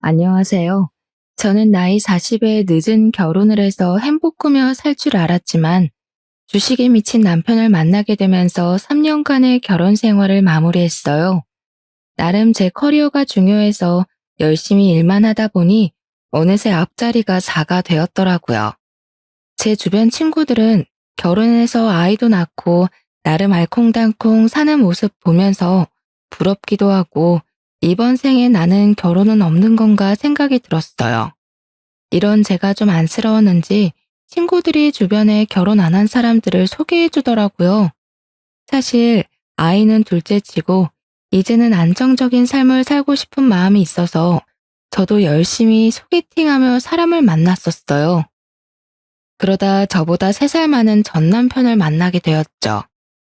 안녕하세요. 저는 나이 40에 늦은 결혼을 해서 행복하며 살 줄 알았지만 주식에 미친 남편을 만나게 되면서 3년간의 결혼 생활을 마무리했어요. 나름 제 커리어가 중요해서 열심히 일만 하다 보니 어느새 앞자리가 4가 되었더라고요. 제 주변 친구들은 결혼해서 아이도 낳고 나름 알콩달콩 사는 모습 보면서 부럽기도 하고 이번 생에 나는 결혼은 없는 건가 생각이 들었어요. 이런 제가 좀 안쓰러웠는지 친구들이 주변에 결혼 안 한 사람들을 소개해 주더라고요. 사실 아이는 둘째 치고 이제는 안정적인 삶을 살고 싶은 마음이 있어서 저도 열심히 소개팅하며 사람을 만났었어요. 그러다 저보다 3살 많은 전 남편을 만나게 되었죠.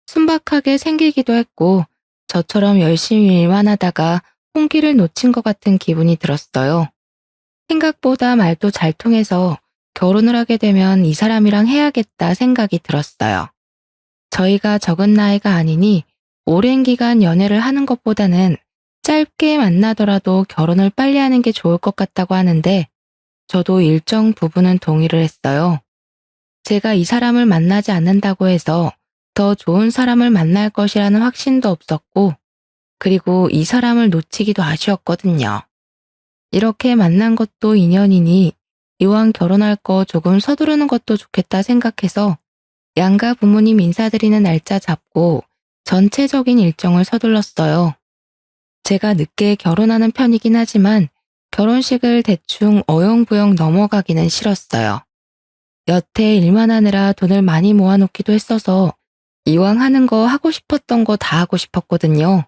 순박하게 생기기도 했고 저처럼 열심히 일만 하다가 홍기를 놓친 것 같은 기분이 들었어요. 생각보다 말도 잘 통해서 결혼을 하게 되면 이 사람이랑 해야겠다 생각이 들었어요. 저희가 적은 나이가 아니니 오랜 기간 연애를 하는 것보다는 짧게 만나더라도 결혼을 빨리 하는 게 좋을 것 같다고 하는데 저도 일정 부분은 동의를 했어요. 제가 이 사람을 만나지 않는다고 해서 더 좋은 사람을 만날 것이라는 확신도 없었고, 그리고 이 사람을 놓치기도 아쉬웠거든요. 이렇게 만난 것도 인연이니 이왕 결혼할 거 조금 서두르는 것도 좋겠다 생각해서 양가 부모님 인사드리는 날짜 잡고 전체적인 일정을 서둘렀어요. 제가 늦게 결혼하는 편이긴 하지만 결혼식을 대충 어영부영 넘어가기는 싫었어요. 여태 일만 하느라 돈을 많이 모아놓기도 했어서 이왕 하는 거 하고 싶었던 거 다 하고 싶었거든요.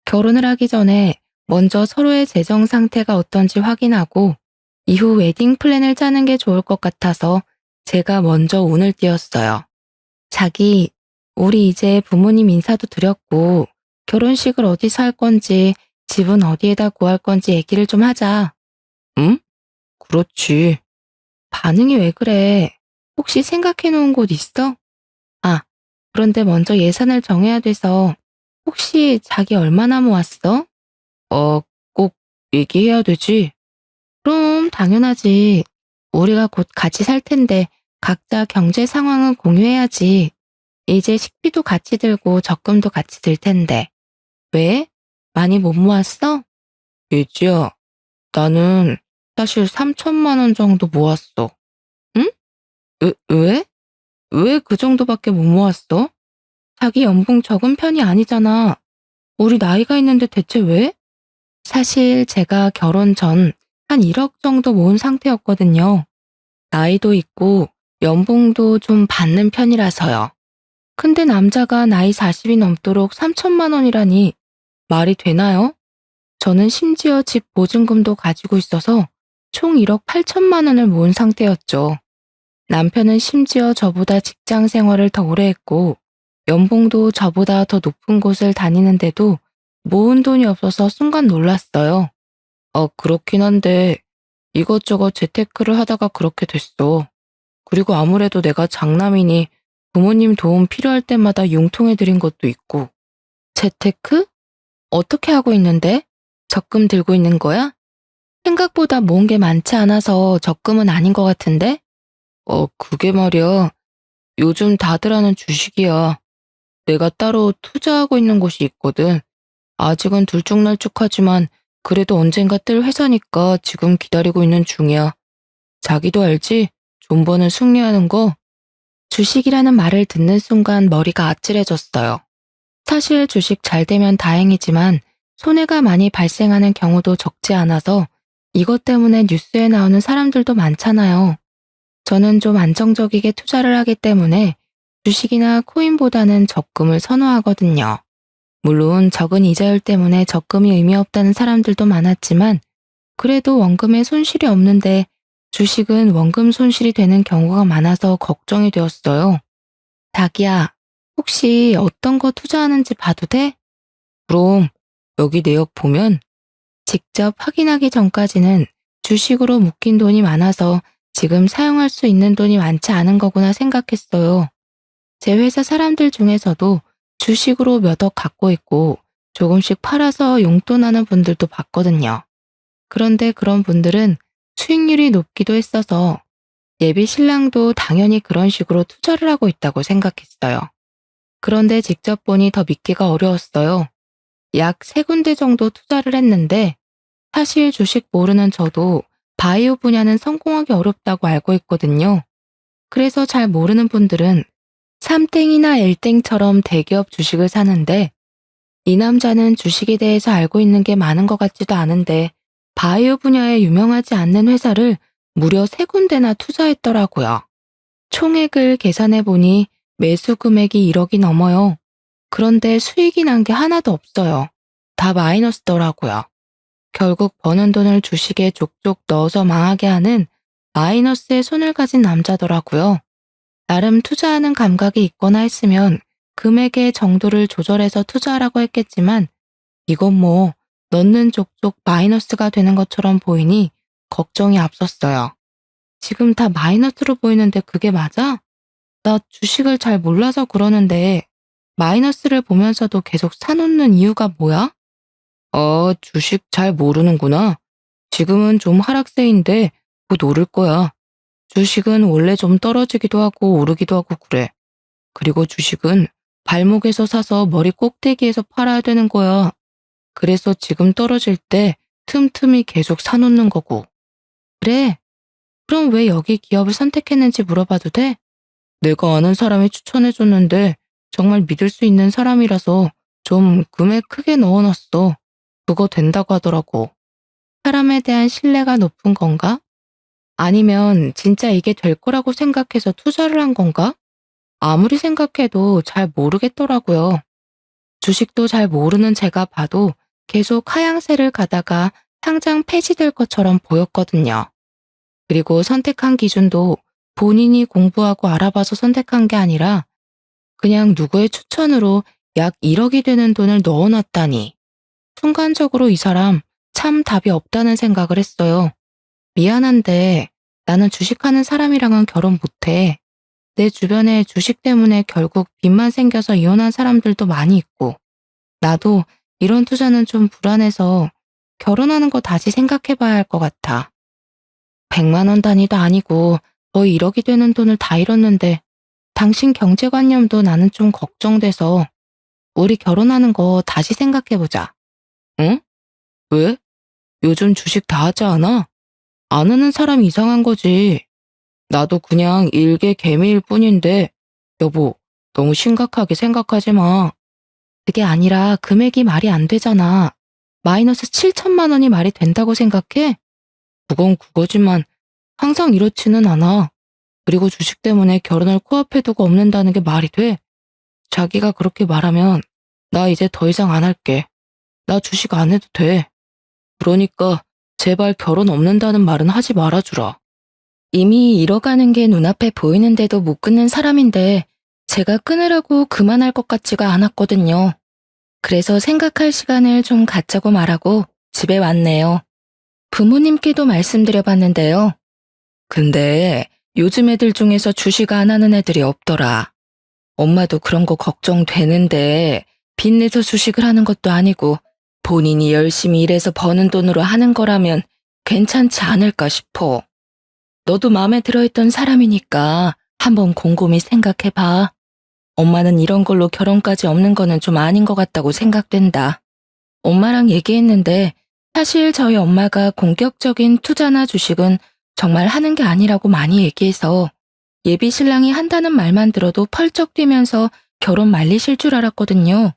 결혼을 하기 전에 먼저 서로의 재정 상태가 어떤지 확인하고 이후 웨딩 플랜을 짜는 게 좋을 것 같아서 제가 먼저 운을 띄웠어요. 자기, 우리 이제 부모님 인사도 드렸고 결혼식을 어디서 할 건지 집은 어디에다 구할 건지 얘기를 좀 하자. 응? 그렇지. 반응이 왜 그래? 혹시 생각해 놓은 곳 있어? 아, 그런데 먼저 예산을 정해야 돼서 혹시 자기 얼마나 모았어? 꼭 얘기해야 되지? 그럼 당연하지. 우리가 곧 같이 살 텐데 각자 경제 상황은 공유해야지. 이제 식비도 같이 들고 적금도 같이 들 텐데. 왜? 많이 못 모았어? 예지야, 나는 사실 3천만 원 정도 모았어. 응? 왜? 왜 그 정도밖에 못 모았어? 자기 연봉 적은 편이 아니잖아. 우리 나이가 있는데 대체 왜? 사실 제가 결혼 전 한 1억 정도 모은 상태였거든요. 나이도 있고 연봉도 좀 받는 편이라서요. 근데 남자가 나이 40이 넘도록 3천만 원이라니 말이 되나요? 저는 심지어 집 보증금도 가지고 있어서 총 1억 8천만 원을 모은 상태였죠. 남편은 심지어 저보다 직장 생활을 더 오래 했고 연봉도 저보다 더 높은 곳을 다니는데도 모은 돈이 없어서 순간 놀랐어요. 그렇긴 한데 이것저것 재테크를 하다가 그렇게 됐어. 그리고 아무래도 내가 장남이니 부모님 도움 필요할 때마다 융통해드린 것도 있고. 재테크? 어떻게 하고 있는데? 적금 들고 있는 거야? 생각보다 모은 게 많지 않아서 적금은 아닌 것 같은데? 그게 말이야. 요즘 다들 하는 주식이야. 내가 따로 투자하고 있는 곳이 있거든. 아직은 들쭉날쭉하지만 그래도 언젠가 뜰 회사니까 지금 기다리고 있는 중이야. 자기도 알지? 존버는 승리하는 거. 주식이라는 말을 듣는 순간 머리가 아찔해졌어요. 사실 주식 잘 되면 다행이지만 손해가 많이 발생하는 경우도 적지 않아서 이것 때문에 뉴스에 나오는 사람들도 많잖아요. 저는 좀 안정적이게 투자를 하기 때문에 주식이나 코인보다는 적금을 선호하거든요. 물론 적은 이자율 때문에 적금이 의미 없다는 사람들도 많았지만 그래도 원금에 손실이 없는데 주식은 원금 손실이 되는 경우가 많아서 걱정이 되었어요. 자기야, 혹시 어떤 거 투자하는지 봐도 돼? 그럼 여기 내역 보면 직접 확인하기 전까지는 주식으로 묶인 돈이 많아서 지금 사용할 수 있는 돈이 많지 않은 거구나 생각했어요. 제 회사 사람들 중에서도 주식으로 몇 억 갖고 있고 조금씩 팔아서 용돈하는 분들도 봤거든요. 그런데 그런 분들은 수익률이 높기도 했어서 예비 신랑도 당연히 그런 식으로 투자를 하고 있다고 생각했어요. 그런데 직접 보니 더 믿기가 어려웠어요. 약 3군데 정도 투자를 했는데 사실 주식 모르는 저도 바이오 분야는 성공하기 어렵다고 알고 있거든요. 그래서 잘 모르는 분들은 삼땡이나 엘땡처럼 대기업 주식을 사는데 이 남자는 주식에 대해서 알고 있는 게 많은 것 같지도 않은데 바이오 분야에 유명하지 않는 회사를 무려 3군데나 투자했더라고요. 총액을 계산해 보니 매수 금액이 1억이 넘어요. 그런데 수익이 난 게 하나도 없어요. 다 마이너스더라고요. 결국 버는 돈을 주식에 족족 넣어서 망하게 하는 마이너스의 손을 가진 남자더라고요. 나름 투자하는 감각이 있거나 했으면 금액의 정도를 조절해서 투자하라고 했겠지만 이건 뭐 넣는 족족 마이너스가 되는 것처럼 보이니 걱정이 앞섰어요. 지금 다 마이너스로 보이는데 그게 맞아? 나 주식을 잘 몰라서 그러는데 마이너스를 보면서도 계속 사놓는 이유가 뭐야? 주식 잘 모르는구나. 지금은 좀 하락세인데 곧 오를 거야. 주식은 원래 좀 떨어지기도 하고 오르기도 하고 그래. 그리고 주식은 발목에서 사서 머리 꼭대기에서 팔아야 되는 거야. 그래서 지금 떨어질 때 틈틈이 계속 사놓는 거고. 그래? 그럼 왜 여기 기업을 선택했는지 물어봐도 돼? 내가 아는 사람이 추천해줬는데 정말 믿을 수 있는 사람이라서 좀 금액 크게 넣어놨어. 그거 된다고 하더라고. 사람에 대한 신뢰가 높은 건가? 아니면 진짜 이게 될 거라고 생각해서 투자를 한 건가? 아무리 생각해도 잘 모르겠더라고요. 주식도 잘 모르는 제가 봐도 계속 하향세를 가다가 당장 폐지될 것처럼 보였거든요. 그리고 선택한 기준도 본인이 공부하고 알아봐서 선택한 게 아니라 그냥 누구의 추천으로 약 1억이 되는 돈을 넣어놨다니. 순간적으로 이 사람 참 답이 없다는 생각을 했어요. 미안한데 나는 주식하는 사람이랑은 결혼 못해. 내 주변에 주식 때문에 결국 빚만 생겨서 이혼한 사람들도 많이 있고 나도 이런 투자는 좀 불안해서 결혼하는 거 다시 생각해봐야 할 것 같아. 100만 원 단위도 아니고 거의 1억이 되는 돈을 다 잃었는데 당신 경제관념도 나는 좀 걱정돼서 우리 결혼하는 거 다시 생각해보자. 응? 왜? 요즘 주식 다 하지 않아? 안 하는 사람이 이상한 거지. 나도 그냥 일개 개미일 뿐인데 여보, 너무 심각하게 생각하지 마. 그게 아니라 금액이 말이 안 되잖아. 마이너스 7천만 원이 말이 된다고 생각해? 그건 그거지만 항상 이렇지는 않아. 그리고 주식 때문에 결혼을 코앞에 두고 없는다는 게 말이 돼? 자기가 그렇게 말하면 나 이제 더 이상 안 할게. 나 주식 안 해도 돼. 그러니까 제발 결혼 없는다는 말은 하지 말아주라. 이미 잃어가는 게 눈앞에 보이는데도 못 끊는 사람인데 제가 끊으라고 그만할 것 같지가 않았거든요. 그래서 생각할 시간을 좀 갖자고 말하고 집에 왔네요. 부모님께도 말씀드려봤는데요. 근데 요즘 애들 중에서 주식 안 하는 애들이 없더라. 엄마도 그런 거 걱정되는데 빚내서 주식을 하는 것도 아니고 본인이 열심히 일해서 버는 돈으로 하는 거라면 괜찮지 않을까 싶어. 너도 마음에 들어있던 사람이니까 한번 곰곰이 생각해봐. 엄마는 이런 걸로 결혼까지 없는 거는 좀 아닌 것 같다고 생각된다. 엄마랑 얘기했는데 사실 저희 엄마가 공격적인 투자나 주식은 정말 하는 게 아니라고 많이 얘기해서 예비 신랑이 한다는 말만 들어도 펄쩍 뛰면서 결혼 말리실 줄 알았거든요.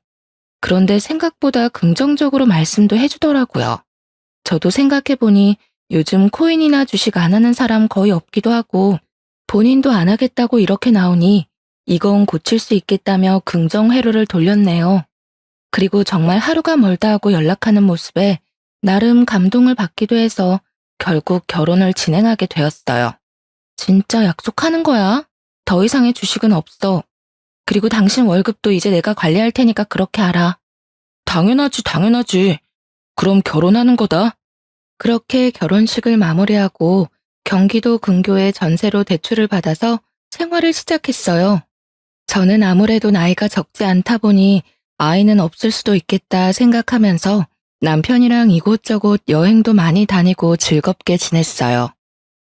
그런데 생각보다 긍정적으로 말씀도 해주더라고요. 저도 생각해보니 요즘 코인이나 주식 안 하는 사람 거의 없기도 하고 본인도 안 하겠다고 이렇게 나오니 이건 고칠 수 있겠다며 긍정 회로를 돌렸네요. 그리고 정말 하루가 멀다 하고 연락하는 모습에 나름 감동을 받기도 해서 결국 결혼을 진행하게 되었어요. 진짜 약속하는 거야? 더 이상의 주식은 없어. 그리고 당신 월급도 이제 내가 관리할 테니까 그렇게 알아. 당연하지, 당연하지. 그럼 결혼하는 거다. 그렇게 결혼식을 마무리하고 경기도 근교의 전세로 대출을 받아서 생활을 시작했어요. 저는 아무래도 나이가 적지 않다 보니 아이는 없을 수도 있겠다 생각하면서 남편이랑 이곳저곳 여행도 많이 다니고 즐겁게 지냈어요.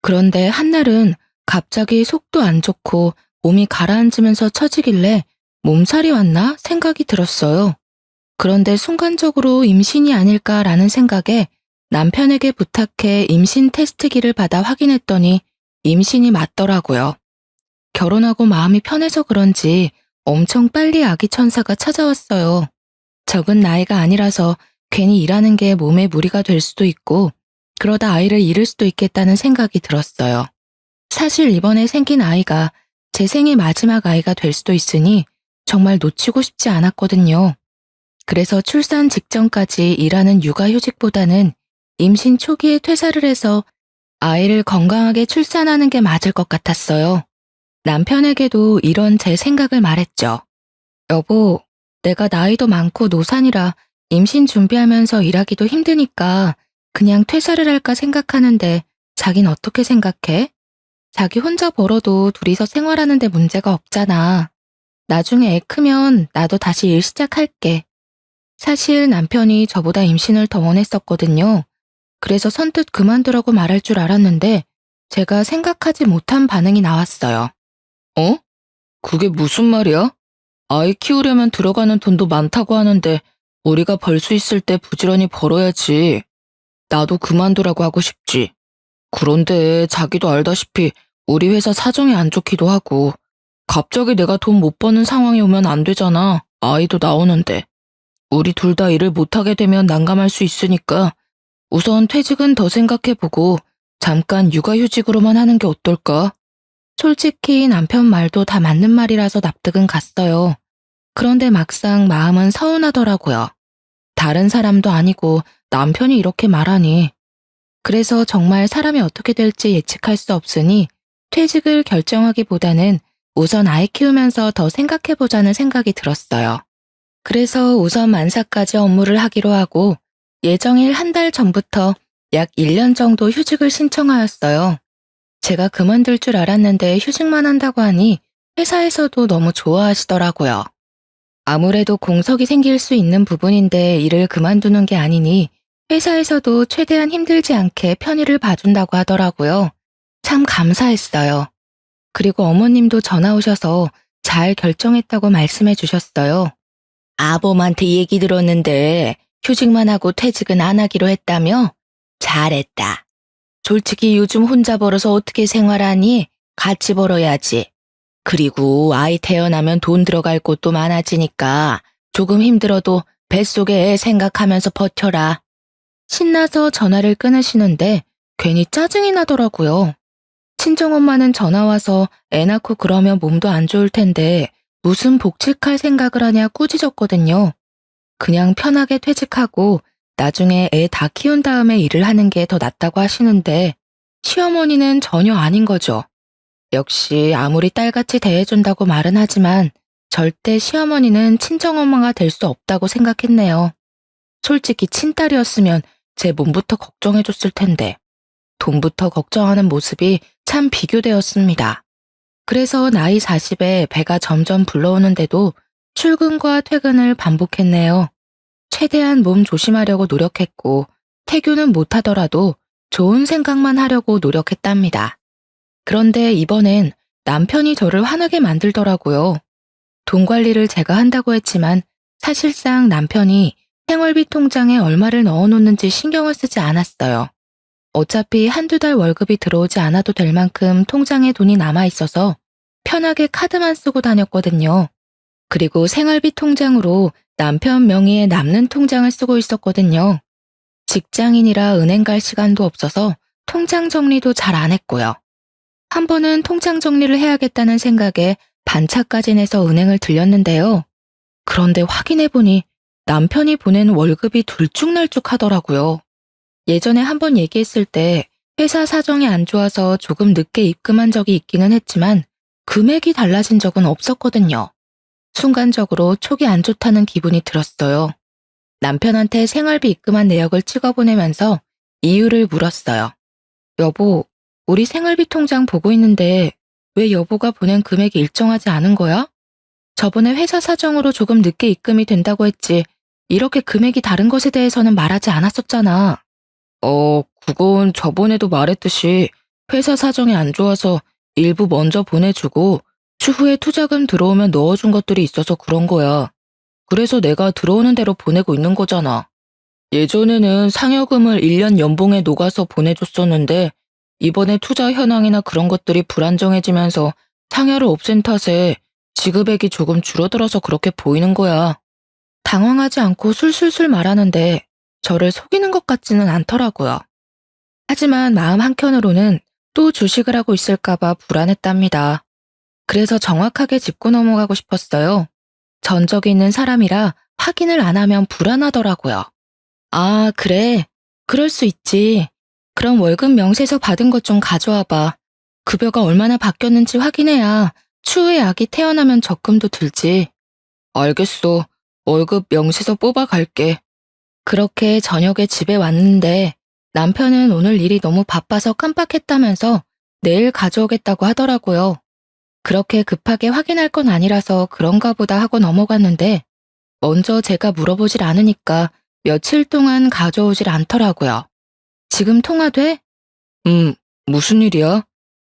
그런데 한날은 갑자기 속도 안 좋고 몸이 가라앉으면서 처지길래 몸살이 왔나 생각이 들었어요. 그런데 순간적으로 임신이 아닐까라는 생각에 남편에게 부탁해 임신 테스트기를 받아 확인했더니 임신이 맞더라고요. 결혼하고 마음이 편해서 그런지 엄청 빨리 아기 천사가 찾아왔어요. 적은 나이가 아니라서 괜히 일하는 게 몸에 무리가 될 수도 있고 그러다 아이를 잃을 수도 있겠다는 생각이 들었어요. 사실 이번에 생긴 아이가 제 생애 마지막 아이가 될 수도 있으니 정말 놓치고 싶지 않았거든요. 그래서 출산 직전까지 일하는 육아휴직보다는 임신 초기에 퇴사를 해서 아이를 건강하게 출산하는 게 맞을 것 같았어요. 남편에게도 이런 제 생각을 말했죠. 여보, 내가 나이도 많고 노산이라 임신 준비하면서 일하기도 힘드니까 그냥 퇴사를 할까 생각하는데 자긴 어떻게 생각해? 자기 혼자 벌어도 둘이서 생활하는데 문제가 없잖아. 나중에 애 크면 나도 다시 일 시작할게. 사실 남편이 저보다 임신을 더 원했었거든요. 그래서 선뜻 그만두라고 말할 줄 알았는데 제가 생각하지 못한 반응이 나왔어요. 어? 그게 무슨 말이야? 아이 키우려면 들어가는 돈도 많다고 하는데 우리가 벌 수 있을 때 부지런히 벌어야지. 나도 그만두라고 하고 싶지. 그런데 자기도 알다시피 우리 회사 사정이 안 좋기도 하고 갑자기 내가 돈 못 버는 상황이 오면 안 되잖아. 아이도 나오는데. 우리 둘 다 일을 못하게 되면 난감할 수 있으니까 우선 퇴직은 더 생각해보고 잠깐 육아휴직으로만 하는 게 어떨까? 솔직히 남편 말도 다 맞는 말이라서 납득은 갔어요. 그런데 막상 마음은 서운하더라고요. 다른 사람도 아니고 남편이 이렇게 말하니. 그래서 정말 사람이 어떻게 될지 예측할 수 없으니 퇴직을 결정하기보다는 우선 아이 키우면서 더 생각해보자는 생각이 들었어요. 그래서 우선 만사까지 업무를 하기로 하고 예정일 한 달 전부터 약 1년 정도 휴직을 신청하였어요. 제가 그만둘 줄 알았는데 휴직만 한다고 하니 회사에서도 너무 좋아하시더라고요. 아무래도 공석이 생길 수 있는 부분인데 일을 그만두는 게 아니니 회사에서도 최대한 힘들지 않게 편의를 봐준다고 하더라고요. 참 감사했어요. 그리고 어머님도 전화 오셔서 잘 결정했다고 말씀해 주셨어요. 아범한테 얘기 들었는데 휴직만 하고 퇴직은 안 하기로 했다며? 잘했다. 솔직히 요즘 혼자 벌어서 어떻게 생활하니? 같이 벌어야지. 그리고 아이 태어나면 돈 들어갈 곳도 많아지니까 조금 힘들어도 뱃속에 애 생각하면서 버텨라. 신나서 전화를 끊으시는데 괜히 짜증이 나더라고요. 친정엄마는 전화와서 애 낳고 그러면 몸도 안 좋을 텐데 무슨 복직할 생각을 하냐 꾸짖었거든요. 그냥 편하게 퇴직하고 나중에 애 다 키운 다음에 일을 하는 게 더 낫다고 하시는데 시어머니는 전혀 아닌 거죠. 역시 아무리 딸같이 대해준다고 말은 하지만 절대 시어머니는 친정엄마가 될 수 없다고 생각했네요. 솔직히 친딸이었으면 제 몸부터 걱정해줬을 텐데 돈부터 걱정하는 모습이 참 비교되었습니다. 그래서 나이 40에 배가 점점 불러오는데도 출근과 퇴근을 반복했네요. 최대한 몸 조심하려고 노력했고 태교는 못하더라도 좋은 생각만 하려고 노력했답니다. 그런데 이번엔 남편이 저를 화나게 만들더라고요. 돈 관리를 제가 한다고 했지만 사실상 남편이 생활비 통장에 얼마를 넣어놓는지 신경을 쓰지 않았어요. 어차피 한두 달 월급이 들어오지 않아도 될 만큼 통장에 돈이 남아있어서 편하게 카드만 쓰고 다녔거든요. 그리고 생활비 통장으로 남편 명의의 남는 통장을 쓰고 있었거든요. 직장인이라 은행 갈 시간도 없어서 통장 정리도 잘 안 했고요. 한 번은 통장 정리를 해야겠다는 생각에 반차까지 내서 은행을 들렸는데요. 그런데 확인해보니 남편이 보낸 월급이 들쭉날쭉 하더라고요. 예전에 한 번 얘기했을 때 회사 사정이 안 좋아서 조금 늦게 입금한 적이 있기는 했지만 금액이 달라진 적은 없었거든요. 순간적으로 촉이 안 좋다는 기분이 들었어요. 남편한테 생활비 입금한 내역을 찍어보내면서 이유를 물었어요. 여보, 우리 생활비 통장 보고 있는데 왜 여보가 보낸 금액이 일정하지 않은 거야? 저번에 회사 사정으로 조금 늦게 입금이 된다고 했지 이렇게 금액이 다른 것에 대해서는 말하지 않았었잖아. 그건 저번에도 말했듯이 회사 사정이 안 좋아서 일부 먼저 보내주고 추후에 투자금 들어오면 넣어준 것들이 있어서 그런 거야. 그래서 내가 들어오는 대로 보내고 있는 거잖아. 예전에는 상여금을 1년 연봉에 녹아서 보내줬었는데 이번에 투자 현황이나 그런 것들이 불안정해지면서 상여를 없앤 탓에 지급액이 조금 줄어들어서 그렇게 보이는 거야. 당황하지 않고 술술술 말하는데 저를 속이는 것 같지는 않더라고요. 하지만 마음 한켠으로는 또 주식을 하고 있을까봐 불안했답니다. 그래서 정확하게 짚고 넘어가고 싶었어요. 전적이 있는 사람이라 확인을 안 하면 불안하더라고요. 아, 그래. 그럴 수 있지. 그럼 월급 명세서 받은 것 좀 가져와 봐. 급여가 얼마나 바뀌었는지 확인해야 추후에 아기 태어나면 적금도 들지. 알겠어. 월급 명세서 뽑아갈게. 그렇게 저녁에 집에 왔는데 남편은 오늘 일이 너무 바빠서 깜빡했다면서 내일 가져오겠다고 하더라고요. 그렇게 급하게 확인할 건 아니라서 그런가 보다 하고 넘어갔는데 먼저 제가 물어보질 않으니까 며칠 동안 가져오질 않더라고요. 지금 통화돼? 무슨 일이야?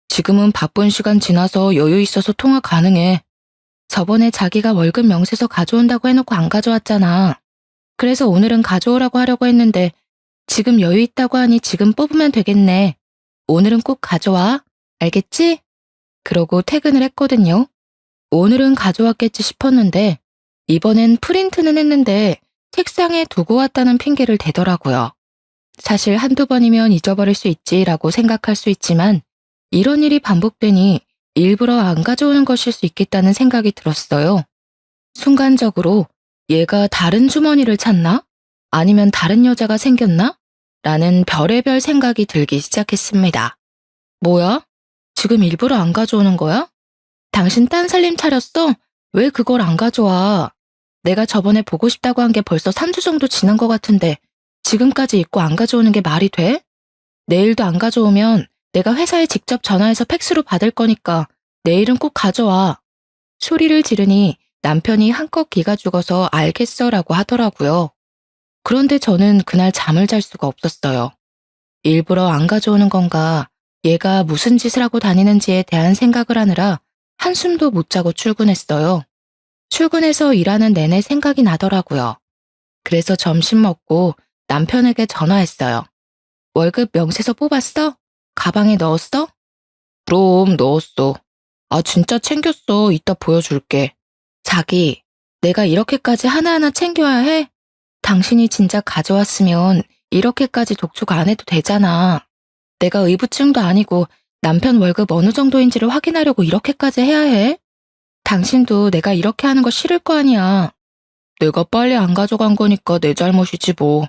지금은 바쁜 시간 지나서 여유 있어서 통화 가능해. 저번에 자기가 월급 명세서 가져온다고 해놓고 안 가져왔잖아. 그래서 오늘은 가져오라고 하려고 했는데 지금 여유 있다고 하니 지금 뽑으면 되겠네. 오늘은 꼭 가져와. 알겠지? 그러고 퇴근을 했거든요. 오늘은 가져왔겠지 싶었는데 이번엔 프린트는 했는데 책상에 두고 왔다는 핑계를 대더라고요. 사실 한두 번이면 잊어버릴 수 있지라고 생각할 수 있지만 이런 일이 반복되니 일부러 안 가져오는 것일 수 있겠다는 생각이 들었어요. 순간적으로 얘가 다른 주머니를 찾나? 아니면 다른 여자가 생겼나? 라는 별의별 생각이 들기 시작했습니다. 뭐야? 지금 일부러 안 가져오는 거야? 당신 딴 살림 차렸어? 왜 그걸 안 가져와? 내가 저번에 보고 싶다고 한 게 벌써 3주 정도 지난 것 같은데 지금까지 잊고 안 가져오는 게 말이 돼? 내일도 안 가져오면 내가 회사에 직접 전화해서 팩스로 받을 거니까 내일은 꼭 가져와. 소리를 지르니 남편이 한껏 기가 죽어서 알겠어라고 하더라고요. 그런데 저는 그날 잠을 잘 수가 없었어요. 일부러 안 가져오는 건가, 얘가 무슨 짓을 하고 다니는지에 대한 생각을 하느라 한숨도 못 자고 출근했어요. 출근해서 일하는 내내 생각이 나더라고요. 그래서 점심 먹고 남편에게 전화했어요. 월급 명세서 뽑았어? 가방에 넣었어? 그럼 넣었어. 아, 진짜 챙겼어. 이따 보여줄게. 자기, 내가 이렇게까지 하나하나 챙겨야 해? 당신이 진작 가져왔으면 이렇게까지 독촉 안 해도 되잖아. 내가 의부증도 아니고 남편 월급 어느 정도인지를 확인하려고 이렇게까지 해야 해? 당신도 내가 이렇게 하는 거 싫을 거 아니야. 내가 빨리 안 가져간 거니까 내 잘못이지 뭐.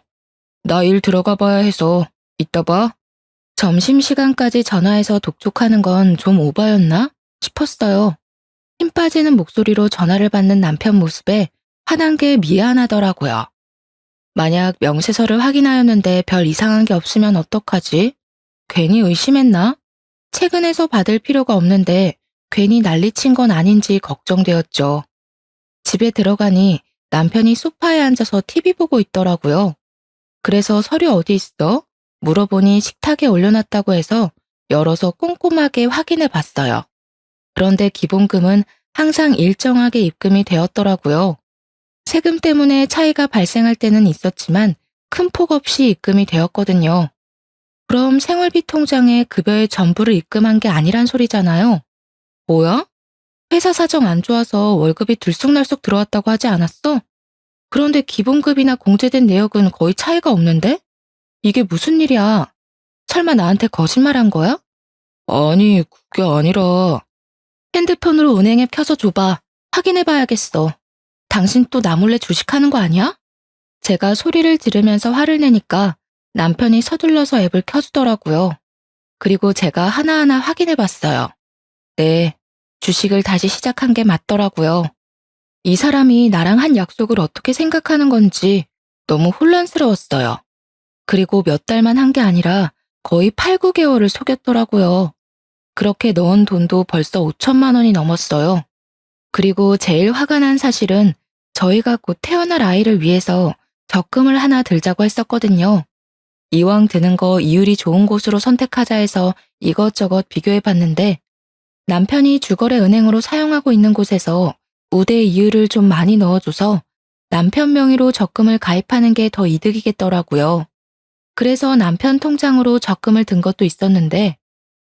나 일 들어가 봐야 해서. 이따 봐. 점심시간까지 전화해서 독촉하는 건 좀 오바였나 싶었어요. 힘 빠지는 목소리로 전화를 받는 남편 모습에 화난 게 미안하더라고요. 만약 명세서를 확인하였는데 별 이상한 게 없으면 어떡하지? 괜히 의심했나? 퇴근해서 받을 필요가 없는데 괜히 난리친 건 아닌지 걱정되었죠. 집에 들어가니 남편이 소파에 앉아서 TV 보고 있더라고요. 그래서 서류 어디 있어? 물어보니 식탁에 올려놨다고 해서 열어서 꼼꼼하게 확인해 봤어요. 그런데 기본금은 항상 일정하게 입금이 되었더라고요. 세금 때문에 차이가 발생할 때는 있었지만 큰 폭 없이 입금이 되었거든요. 그럼 생활비 통장에 급여의 전부를 입금한 게 아니란 소리잖아요. 뭐야? 회사 사정 안 좋아서 월급이 들쑥날쑥 들어왔다고 하지 않았어? 그런데 기본급이나 공제된 내역은 거의 차이가 없는데? 이게 무슨 일이야? 설마 나한테 거짓말한 거야? 아니, 그게 아니라. 핸드폰으로 은행앱 켜서 줘봐. 확인해봐야겠어. 당신 또 나 몰래 주식하는 거 아니야? 제가 소리를 지르면서 화를 내니까 남편이 서둘러서 앱을 켜주더라고요. 그리고 제가 하나하나 확인해봤어요. 네, 주식을 다시 시작한 게 맞더라고요. 이 사람이 나랑 한 약속을 어떻게 생각하는 건지 너무 혼란스러웠어요. 그리고 몇 달만 한 게 아니라 거의 8, 9개월을 속였더라고요. 그렇게 넣은 돈도 벌써 5천만 원이 넘었어요. 그리고 제일 화가 난 사실은 저희가 곧 태어날 아이를 위해서 적금을 하나 들자고 했었거든요. 이왕 드는 거 이율이 좋은 곳으로 선택하자 해서 이것저것 비교해 봤는데 남편이 주거래 은행으로 사용하고 있는 곳에서 우대 이율을 좀 많이 넣어줘서 남편 명의로 적금을 가입하는 게 더 이득이겠더라고요. 그래서 남편 통장으로 적금을 든 것도 있었는데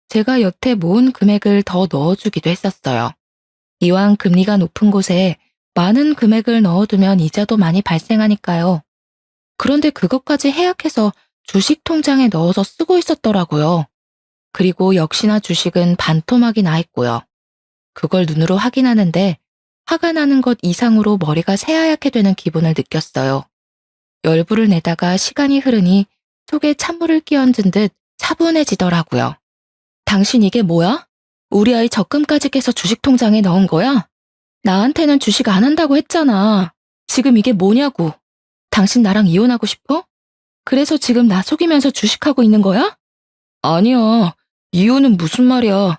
제가 여태 모은 금액을 더 넣어주기도 했었어요. 이왕 금리가 높은 곳에 많은 금액을 넣어두면 이자도 많이 발생하니까요. 그런데 그것까지 해약해서 주식 통장에 넣어서 쓰고 있었더라고요. 그리고 역시나 주식은 반토막이 나 있고요. 그걸 눈으로 확인하는데 화가 나는 것 이상으로 머리가 새하얗게 되는 기분을 느꼈어요. 열불을 내다가 시간이 흐르니 속에 찬물을 끼얹은 듯 차분해지더라고요. 당신 이게 뭐야? 우리 아이 적금까지 깨서 주식 통장에 넣은 거야? 나한테는 주식 안 한다고 했잖아. 지금 이게 뭐냐고. 당신 나랑 이혼하고 싶어? 그래서 지금 나 속이면서 주식하고 있는 거야? 아니야. 이혼은 무슨 말이야.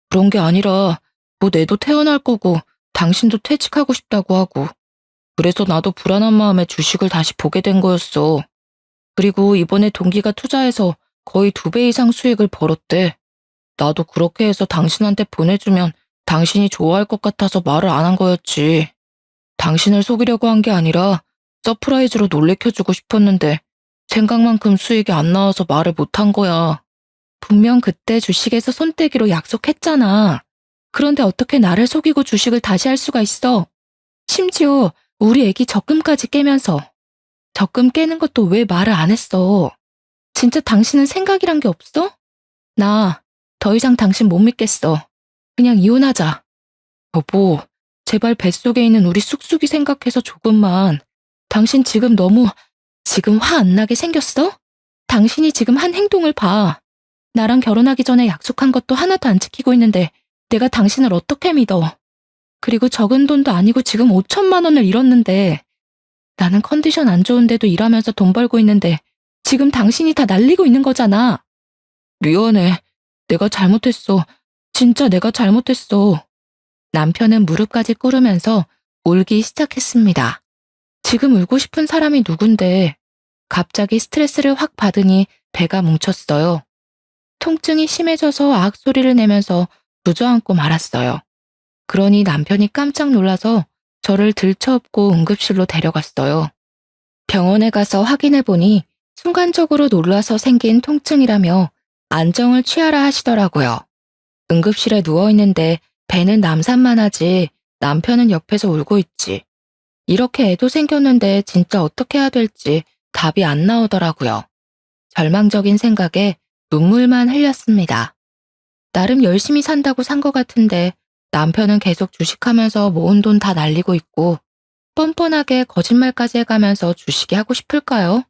그런 게 아니라 뭐 내도 태어날 거고 당신도 퇴직하고 싶다고 하고 그래서 나도 불안한 마음에 주식을 다시 보게 된 거였어. 그리고 이번에 동기가 투자해서 거의 2배 이상 수익을 벌었대. 나도 그렇게 해서 당신한테 보내주면 당신이 좋아할 것 같아서 말을 안 한 거였지. 당신을 속이려고 한 게 아니라 서프라이즈로 놀래켜주고 싶었는데 생각만큼 수익이 안 나와서 말을 못 한 거야. 분명 그때 주식에서 손떼기로 약속했잖아. 그런데 어떻게 나를 속이고 주식을 다시 할 수가 있어? 심지어 우리 애기 적금까지 깨면서. 적금 깨는 것도 왜 말을 안 했어? 진짜 당신은 생각이란 게 없어? 나 더 이상 당신 못 믿겠어. 그냥 이혼하자. 여보, 제발 뱃속에 있는 우리 쑥쑥이 생각해서 조금만. 당신 지금 화 안 나게 생겼어? 당신이 지금 한 행동을 봐. 나랑 결혼하기 전에 약속한 것도 하나도 안 지키고 있는데 내가 당신을 어떻게 믿어? 그리고 적은 돈도 아니고 지금 5천만 원을 잃었는데 나는 컨디션 안 좋은데도 일하면서 돈 벌고 있는데 지금 당신이 다 날리고 있는 거잖아. 미안해. 내가 잘못했어. 진짜 내가 잘못했어. 남편은 무릎까지 꿇으면서 울기 시작했습니다. 지금 울고 싶은 사람이 누군데 갑자기 스트레스를 확 받으니 배가 뭉쳤어요. 통증이 심해져서 악소리를 내면서 주저앉고 말았어요. 그러니 남편이 깜짝 놀라서 저를 들쳐업고 응급실로 데려갔어요. 병원에 가서 확인해보니 순간적으로 놀라서 생긴 통증이라며 안정을 취하라 하시더라고요. 응급실에 누워있는데 배는 남산만 하지 남편은 옆에서 울고 있지. 이렇게 애도 생겼는데 진짜 어떻게 해야 될지 답이 안 나오더라고요. 절망적인 생각에 눈물만 흘렸습니다. 나름 열심히 산다고 산 것 같은데 남편은 계속 주식하면서 모은 돈 다 날리고 있고 뻔뻔하게 거짓말까지 해가면서 주식이 하고 싶을까요?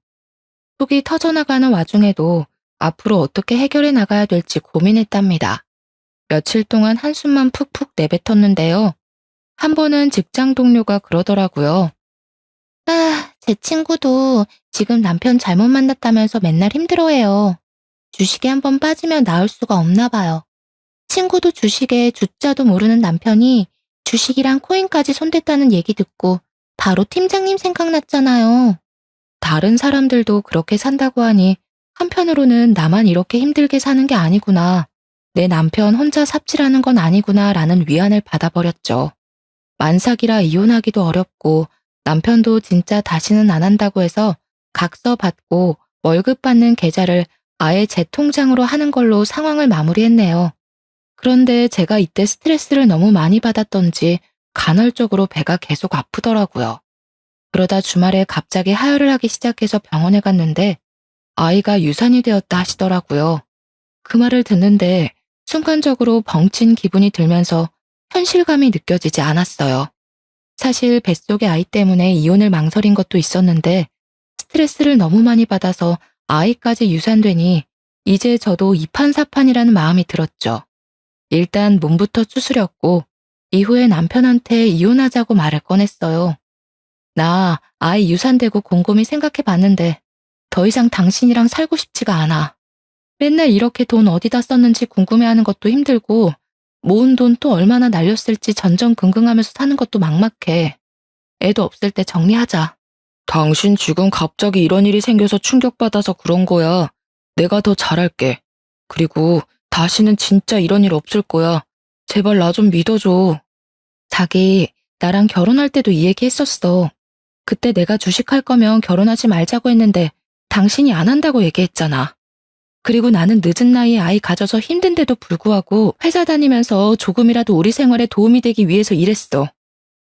속이 터져나가는 와중에도 앞으로 어떻게 해결해 나가야 될지 고민했답니다. 며칠 동안 한숨만 푹푹 내뱉었는데요. 한 번은 직장 동료가 그러더라고요. 제 친구도 지금 남편 잘못 만났다면서 맨날 힘들어해요. 주식에 한번 빠지면 나올 수가 없나 봐요. 친구도 주식에 주자도 모르는 남편이 주식이랑 코인까지 손댔다는 얘기 듣고 바로 팀장님 생각났잖아요. 다른 사람들도 그렇게 산다고 하니 한편으로는 나만 이렇게 힘들게 사는 게 아니구나. 내 남편 혼자 삽질하는 건 아니구나 라는 위안을 받아버렸죠. 만삭이라 이혼하기도 어렵고 남편도 진짜 다시는 안 한다고 해서 각서 받고 월급 받는 계좌를 아예 제 통장으로 하는 걸로 상황을 마무리했네요. 그런데 제가 이때 스트레스를 너무 많이 받았던지 간헐적으로 배가 계속 아프더라고요. 그러다 주말에 갑자기 하혈을 하기 시작해서 병원에 갔는데 아이가 유산이 되었다 하시더라고요. 그 말을 듣는데 순간적으로 벙친 기분이 들면서 현실감이 느껴지지 않았어요. 사실 뱃속의 아이 때문에 이혼을 망설인 것도 있었는데 스트레스를 너무 많이 받아서 아이까지 유산되니 이제 저도 이판사판이라는 마음이 들었죠. 일단 몸부터 추스렸고 이후에 남편한테 이혼하자고 말을 꺼냈어요. 나 아이 유산되고 곰곰이 생각해봤는데 더 이상 당신이랑 살고 싶지가 않아. 맨날 이렇게 돈 어디다 썼는지 궁금해하는 것도 힘들고 모은 돈 또 얼마나 날렸을지 전전긍긍하면서 사는 것도 막막해. 애도 없을 때 정리하자. 당신 지금 갑자기 이런 일이 생겨서 충격받아서 그런 거야. 내가 더 잘할게. 그리고 다시는 진짜 이런 일 없을 거야. 제발 나 좀 믿어줘. 자기, 나랑 결혼할 때도 이 얘기 했었어. 그때 내가 주식할 거면 결혼하지 말자고 했는데 당신이 안 한다고 얘기했잖아. 그리고 나는 늦은 나이에 아이 가져서 힘든데도 불구하고 회사 다니면서 조금이라도 우리 생활에 도움이 되기 위해서 일했어.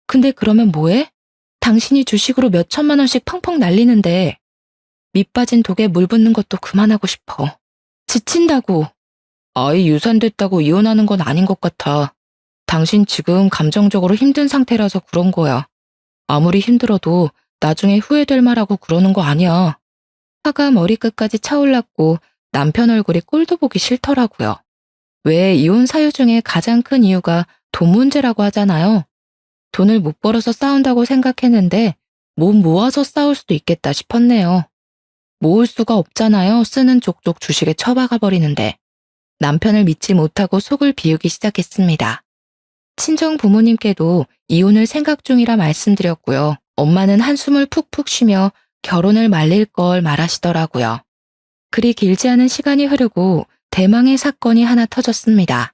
근데 그러면 뭐해? 당신이 주식으로 몇 천만 원씩 펑펑 날리는데 밑 빠진 독에 물 붓는 것도 그만하고 싶어. 지친다고. 아이 유산됐다고 이혼하는 건 아닌 것 같아. 당신 지금 감정적으로 힘든 상태라서 그런 거야. 아무리 힘들어도 나중에 후회될 말하고 그러는 거 아니야. 화가 머리끝까지 차올랐고 남편 얼굴이 꼴도 보기 싫더라고요. 왜 이혼 사유 중에 가장 큰 이유가 돈 문제라고 하잖아요. 돈을 못 벌어서 싸운다고 생각했는데 못 모아서 싸울 수도 있겠다 싶었네요. 모을 수가 없잖아요. 쓰는 족족 주식에 처박아 버리는데. 남편을 믿지 못하고 속을 비우기 시작했습니다. 친정 부모님께도 이혼을 생각 중이라 말씀드렸고요. 엄마는 한숨을 푹푹 쉬며 결혼을 말릴 걸 말하시더라고요. 그리 길지 않은 시간이 흐르고 대망의 사건이 하나 터졌습니다.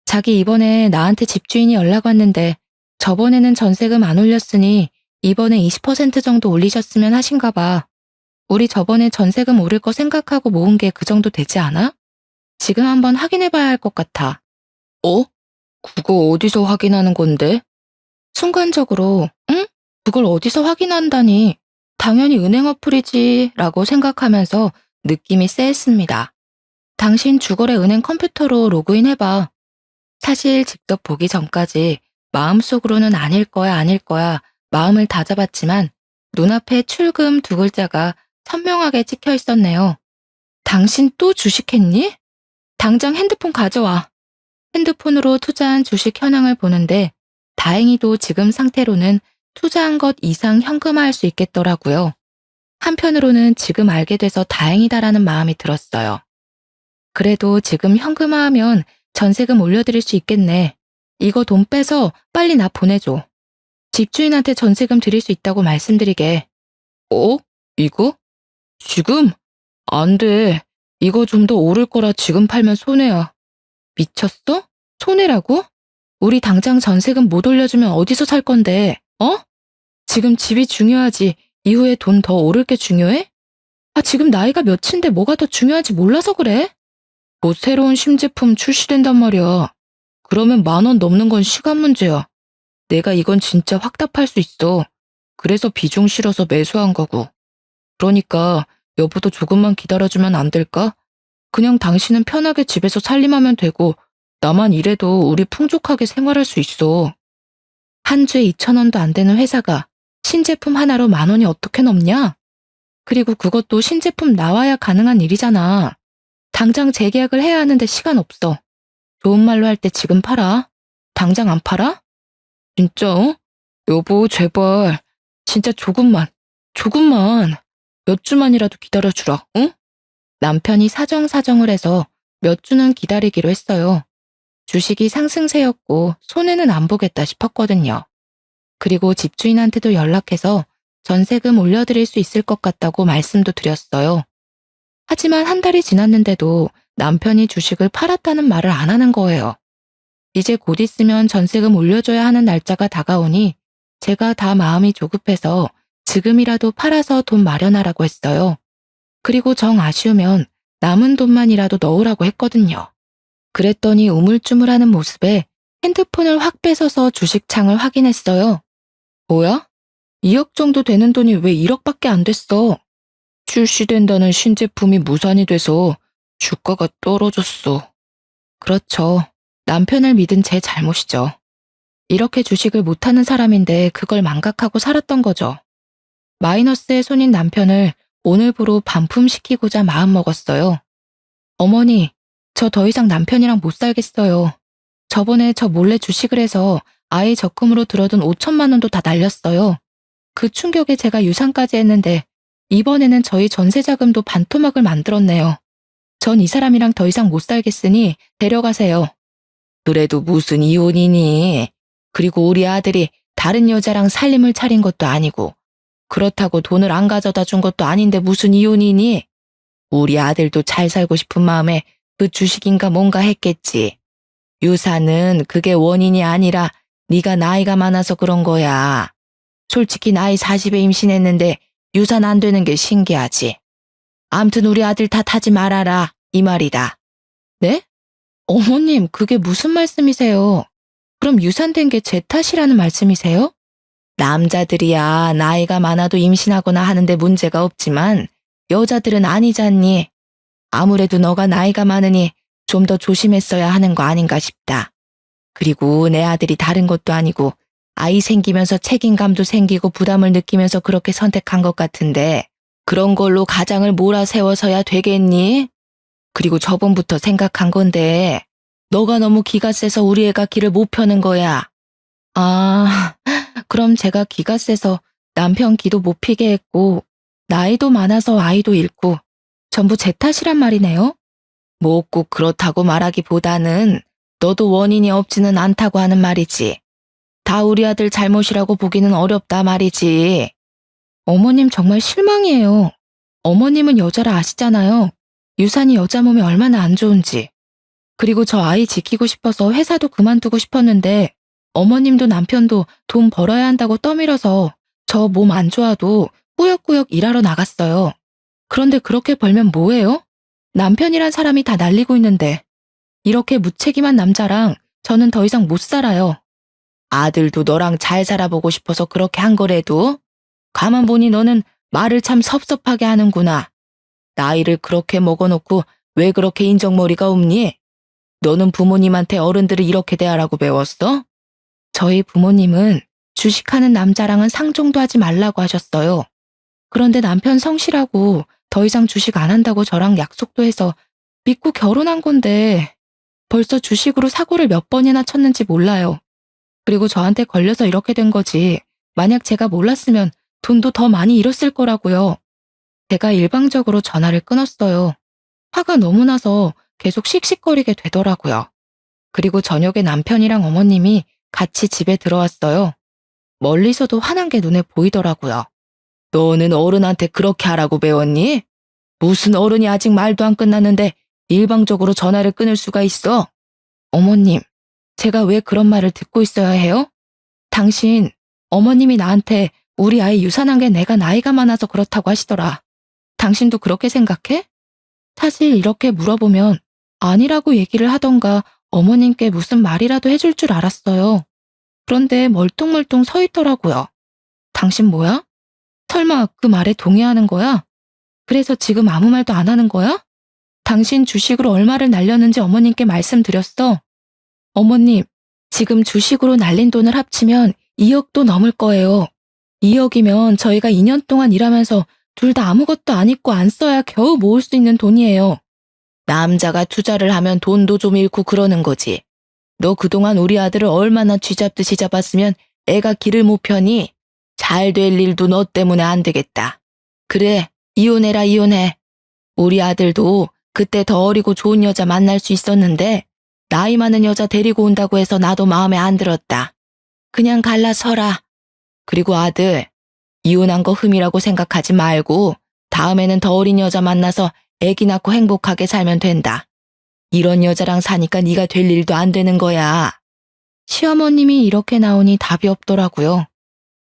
자기 이번에 나한테 집주인이 연락 왔는데 저번에는 전세금 안 올렸으니 이번에 20% 정도 올리셨으면 하신가 봐. 우리 저번에 전세금 오를 거 생각하고 모은 게 그 정도 되지 않아? 지금 한번 확인해 봐야 할 것 같아. 어? 그거 어디서 확인하는 건데? 순간적으로, 응? 그걸 어디서 확인한다니? 당연히 은행 어플이지 라고 생각하면서 느낌이 쎄했습니다. 당신 주거래 은행 컴퓨터로 로그인해봐. 사실 직접 보기 전까지 마음속으로는 아닐 거야 아닐 거야 마음을 다잡았지만 눈앞에 출금 두 글자가 선명하게 찍혀 있었네요. 당신 또 주식했니? 당장 핸드폰 가져와. 핸드폰으로 투자한 주식 현황을 보는데 다행히도 지금 상태로는 투자한 것 이상 현금화할 수 있겠더라고요. 한편으로는 지금 알게 돼서 다행이다라는 마음이 들었어요. 그래도 지금 현금화하면 전세금 올려드릴 수 있겠네. 이거 돈 빼서 빨리 나 보내줘. 집주인한테 전세금 드릴 수 있다고 말씀드리게. 어? 이거? 지금? 안 돼. 이거 좀 더 오를 거라 지금 팔면 손해야. 미쳤어? 손해라고? 우리 당장 전세금 못 올려주면 어디서 살 건데, 어? 지금 집이 중요하지 이후에 돈 더 오를 게 중요해? 아, 지금 나이가 몇인데 뭐가 더 중요한지 몰라서 그래? 곧 새로운 신제품 출시된단 말이야. 그러면 10,000원 넘는 건 시간 문제야. 내가 이건 진짜 확답할 수 있어. 그래서 비중 실어서 매수한 거고. 그러니까 여보도 조금만 기다려주면 안 될까? 그냥 당신은 편하게 집에서 살림하면 되고 나만 일해도 우리 풍족하게 생활할 수 있어. 한 주에 2,000원도 안 되는 회사가 신제품 하나로 10,000원이 어떻게 넘냐? 그리고 그것도 신제품 나와야 가능한 일이잖아. 당장 재계약을 해야 하는데 시간 없어. 좋은 말로 할 때 지금 팔아. 당장 안 팔아? 진짜, 어? 여보, 제발. 진짜 조금만. 몇 주만이라도 기다려주라, 응? 남편이 사정사정을 해서 몇 주는 기다리기로 했어요. 주식이 상승세였고 손해는 안 보겠다 싶었거든요. 그리고 집주인한테도 연락해서 전세금 올려드릴 수 있을 것 같다고 말씀도 드렸어요. 하지만 한 달이 지났는데도 남편이 주식을 팔았다는 말을 안 하는 거예요. 이제 곧 있으면 전세금 올려줘야 하는 날짜가 다가오니 제가 다 마음이 조급해서 지금이라도 팔아서 돈 마련하라고 했어요. 그리고 정 아쉬우면 남은 돈만이라도 넣으라고 했거든요. 그랬더니 우물쭈물하는 모습에 핸드폰을 확 뺏어서 주식창을 확인했어요. 뭐야? 2억 정도 되는 돈이 왜 1억밖에 안 됐어? 출시된다는 신제품이 무산이 돼서 주가가 떨어졌어. 그렇죠. 남편을 믿은 제 잘못이죠. 이렇게 주식을 못하는 사람인데 그걸 망각하고 살았던 거죠. 마이너스의 손인 남편을 오늘부로 반품시키고자 마음먹었어요. 어머니, 저 더 이상 남편이랑 못 살겠어요. 저번에 저 몰래 주식을 해서 아이 적금으로 들어둔 5천만 원도 다 날렸어요. 그 충격에 제가 유산까지 했는데 이번에는 저희 전세 자금도 반토막을 만들었네요. 전 이 사람이랑 더 이상 못 살겠으니 데려가세요. 그래도 무슨 이혼이니? 그리고 우리 아들이 다른 여자랑 살림을 차린 것도 아니고 그렇다고 돈을 안 가져다 준 것도 아닌데 무슨 이혼이니? 우리 아들도 잘 살고 싶은 마음에 그 주식인가 뭔가 했겠지. 유산은 그게 원인이 아니라 네가 나이가 많아서 그런 거야. 솔직히 나이 40에 임신했는데 유산 안 되는 게 신기하지. 암튼 우리 아들 탓하지 말아라 이 말이다. 네? 어머님, 그게 무슨 말씀이세요? 그럼 유산된 게 제 탓이라는 말씀이세요? 남자들이야 나이가 많아도 임신하거나 하는데 문제가 없지만 여자들은 아니잖니. 아무래도 너가 나이가 많으니 좀 더 조심했어야 하는 거 아닌가 싶다. 그리고 내 아들이 다른 것도 아니고 아이 생기면서 책임감도 생기고 부담을 느끼면서 그렇게 선택한 것 같은데 그런 걸로 가장을 몰아세워서야 되겠니? 그리고 저번부터 생각한 건데 너가 너무 기가 세서 우리 애가 기를 못 펴는 거야. 아, 그럼 제가 기가 세서 남편 기도 못 피게 했고 나이도 많아서 아이도 잃고 전부 제 탓이란 말이네요? 뭐 꼭 그렇다고 말하기보다는 너도 원인이 없지는 않다고 하는 말이지. 다 우리 아들 잘못이라고 보기는 어렵다 말이지. 어머님 정말 실망이에요. 어머님은 여자라 아시잖아요. 유산이 여자 몸에 얼마나 안 좋은지. 그리고 저 아이 지키고 싶어서 회사도 그만두고 싶었는데 어머님도 남편도 돈 벌어야 한다고 떠밀어서 저 몸 안 좋아도 꾸역꾸역 일하러 나갔어요. 그런데 그렇게 벌면 뭐예요? 남편이란 사람이 다 날리고 있는데 이렇게 무책임한 남자랑 저는 더 이상 못 살아요. 아들도 너랑 잘 살아보고 싶어서 그렇게 한 거래도 가만 보니 너는 말을 참 섭섭하게 하는구나. 나이를 그렇게 먹어놓고 왜 그렇게 인정머리가 없니? 너는 부모님한테 어른들을 이렇게 대하라고 배웠어? 저희 부모님은 주식하는 남자랑은 상종도 하지 말라고 하셨어요. 그런데 남편 성실하고 더 이상 주식 안 한다고 저랑 약속도 해서 믿고 결혼한 건데 벌써 주식으로 사고를 몇 번이나 쳤는지 몰라요. 그리고 저한테 걸려서 이렇게 된 거지. 만약 제가 몰랐으면 돈도 더 많이 잃었을 거라고요. 제가 일방적으로 전화를 끊었어요. 화가 너무 나서 계속 씩씩거리게 되더라고요. 그리고 저녁에 남편이랑 어머님이 같이 집에 들어왔어요. 멀리서도 화난 게 눈에 보이더라고요. 너는 어른한테 그렇게 하라고 배웠니? 무슨 어른이 아직 말도 안 끝났는데 일방적으로 전화를 끊을 수가 있어? 어머님, 제가 왜 그런 말을 듣고 있어야 해요? 당신, 어머님이 나한테 우리 아이 유산한 게 내가 나이가 많아서 그렇다고 하시더라. 당신도 그렇게 생각해? 사실 이렇게 물어보면 아니라고 얘기를 하던가 어머님께 무슨 말이라도 해줄 줄 알았어요. 그런데 멀뚱멀뚱 서 있더라고요. 당신 뭐야? 설마 그 말에 동의하는 거야? 그래서 지금 아무 말도 안 하는 거야? 당신 주식으로 얼마를 날렸는지 어머님께 말씀드렸어. 어머님, 지금 주식으로 날린 돈을 합치면 2억도 넘을 거예요. 2억이면 저희가 2년 동안 일하면서 둘 다 아무것도 안 입고 안 써야 겨우 모을 수 있는 돈이에요. 남자가 투자를 하면 돈도 좀 잃고 그러는 거지. 너 그동안 우리 아들을 얼마나 쥐잡듯이 잡았으면 애가 길을 못 펴니? 잘 될 일도 너 때문에 안 되겠다. 그래, 이혼해라 이혼해. 우리 아들도 그때 더 어리고 좋은 여자 만날 수 있었는데 나이 많은 여자 데리고 온다고 해서 나도 마음에 안 들었다. 그냥 갈라서라. 그리고 아들, 이혼한 거 흠이라고 생각하지 말고 다음에는 더 어린 여자 만나서 애기 낳고 행복하게 살면 된다. 이런 여자랑 사니까 네가 될 일도 안 되는 거야. 시어머님이 이렇게 나오니 답이 없더라고요.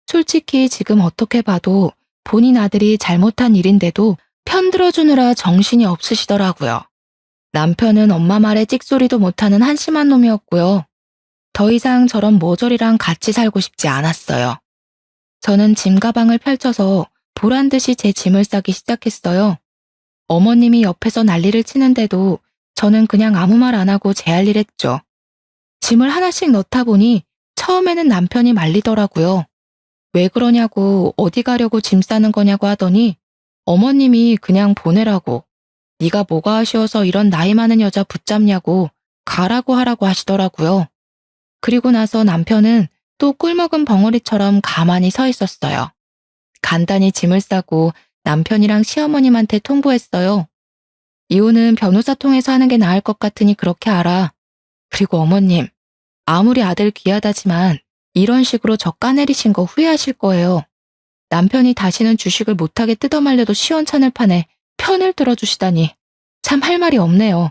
솔직히 지금 어떻게 봐도 본인 아들이 잘못한 일인데도 편들어주느라 정신이 없으시더라고요. 남편은 엄마 말에 찍소리도 못하는 한심한 놈이었고요. 더 이상 저런 모조리랑 같이 살고 싶지 않았어요. 저는 짐 가방을 펼쳐서 보란 듯이 제 짐을 싸기 시작했어요. 어머님이 옆에서 난리를 치는데도 저는 그냥 아무 말 안 하고 제 할 일 했죠. 짐을 하나씩 넣다 보니 처음에는 남편이 말리더라고요. 왜 그러냐고 어디 가려고 짐 싸는 거냐고 하더니 어머님이 그냥 보내라고 네가 뭐가 아쉬워서 이런 나이 많은 여자 붙잡냐고 가라고 하라고 하시더라고요. 그리고 나서 남편은 또 꿀먹은 벙어리처럼 가만히 서 있었어요. 간단히 짐을 싸고 남편이랑 시어머님한테 통보했어요. 이혼은 변호사 통해서 하는 게 나을 것 같으니 그렇게 알아. 그리고 어머님, 아무리 아들 귀하다지만 이런 식으로 저 까내리신 거 후회하실 거예요. 남편이 다시는 주식을 못하게 뜯어말려도 시원찮을 판에 편을 들어주시다니 참 할 말이 없네요.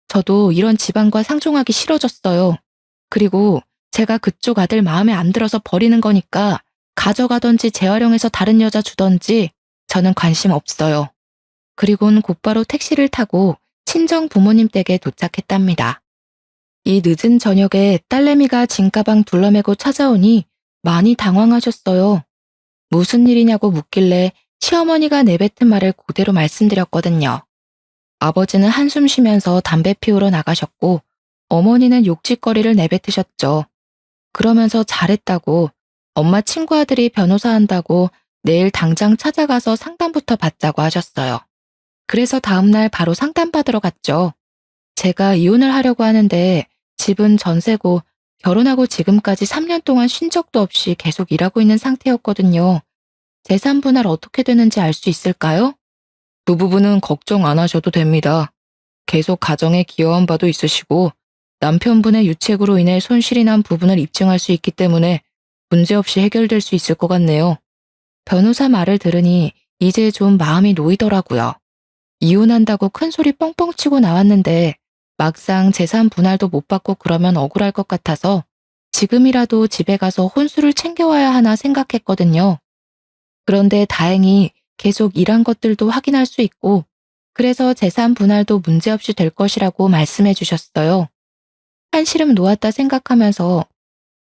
저도 이런 집안과 상종하기 싫어졌어요. 그리고 제가 그쪽 아들 마음에 안 들어서 버리는 거니까 가져가던지 재활용해서 다른 여자 주던지 저는 관심 없어요. 그리고는 곧바로 택시를 타고 친정 부모님 댁에 도착했답니다. 이 늦은 저녁에 딸내미가 짐가방 둘러매고 찾아오니 많이 당황하셨어요. 무슨 일이냐고 묻길래 시어머니가 내뱉은 말을 그대로 말씀드렸거든요. 아버지는 한숨 쉬면서 담배 피우러 나가셨고 어머니는 욕짓거리를 내뱉으셨죠. 그러면서 잘했다고 엄마 친구 아들이 변호사 한다고 내일 당장 찾아가서 상담부터 받자고 하셨어요. 그래서 다음날 바로 상담받으러 갔죠. 제가 이혼을 하려고 하는데 집은 전세고 결혼하고 지금까지 3년 동안 쉰 적도 없이 계속 일하고 있는 상태였거든요. 재산 분할 어떻게 되는지 알 수 있을까요? 그 부분은 걱정 안 하셔도 됩니다. 계속 가정에 기여한 바도 있으시고 남편분의 유책으로 인해 손실이 난 부분을 입증할 수 있기 때문에 문제없이 해결될 수 있을 것 같네요. 변호사 말을 들으니 이제 좀 마음이 놓이더라고요. 이혼한다고 큰 소리 뻥뻥 치고 나왔는데 막상 재산 분할도 못 받고 그러면 억울할 것 같아서 지금이라도 집에 가서 혼수를 챙겨와야 하나 생각했거든요. 그런데 다행히 계속 일한 것들도 확인할 수 있고 그래서 재산 분할도 문제없이 될 것이라고 말씀해 주셨어요. 한시름 놓았다 생각하면서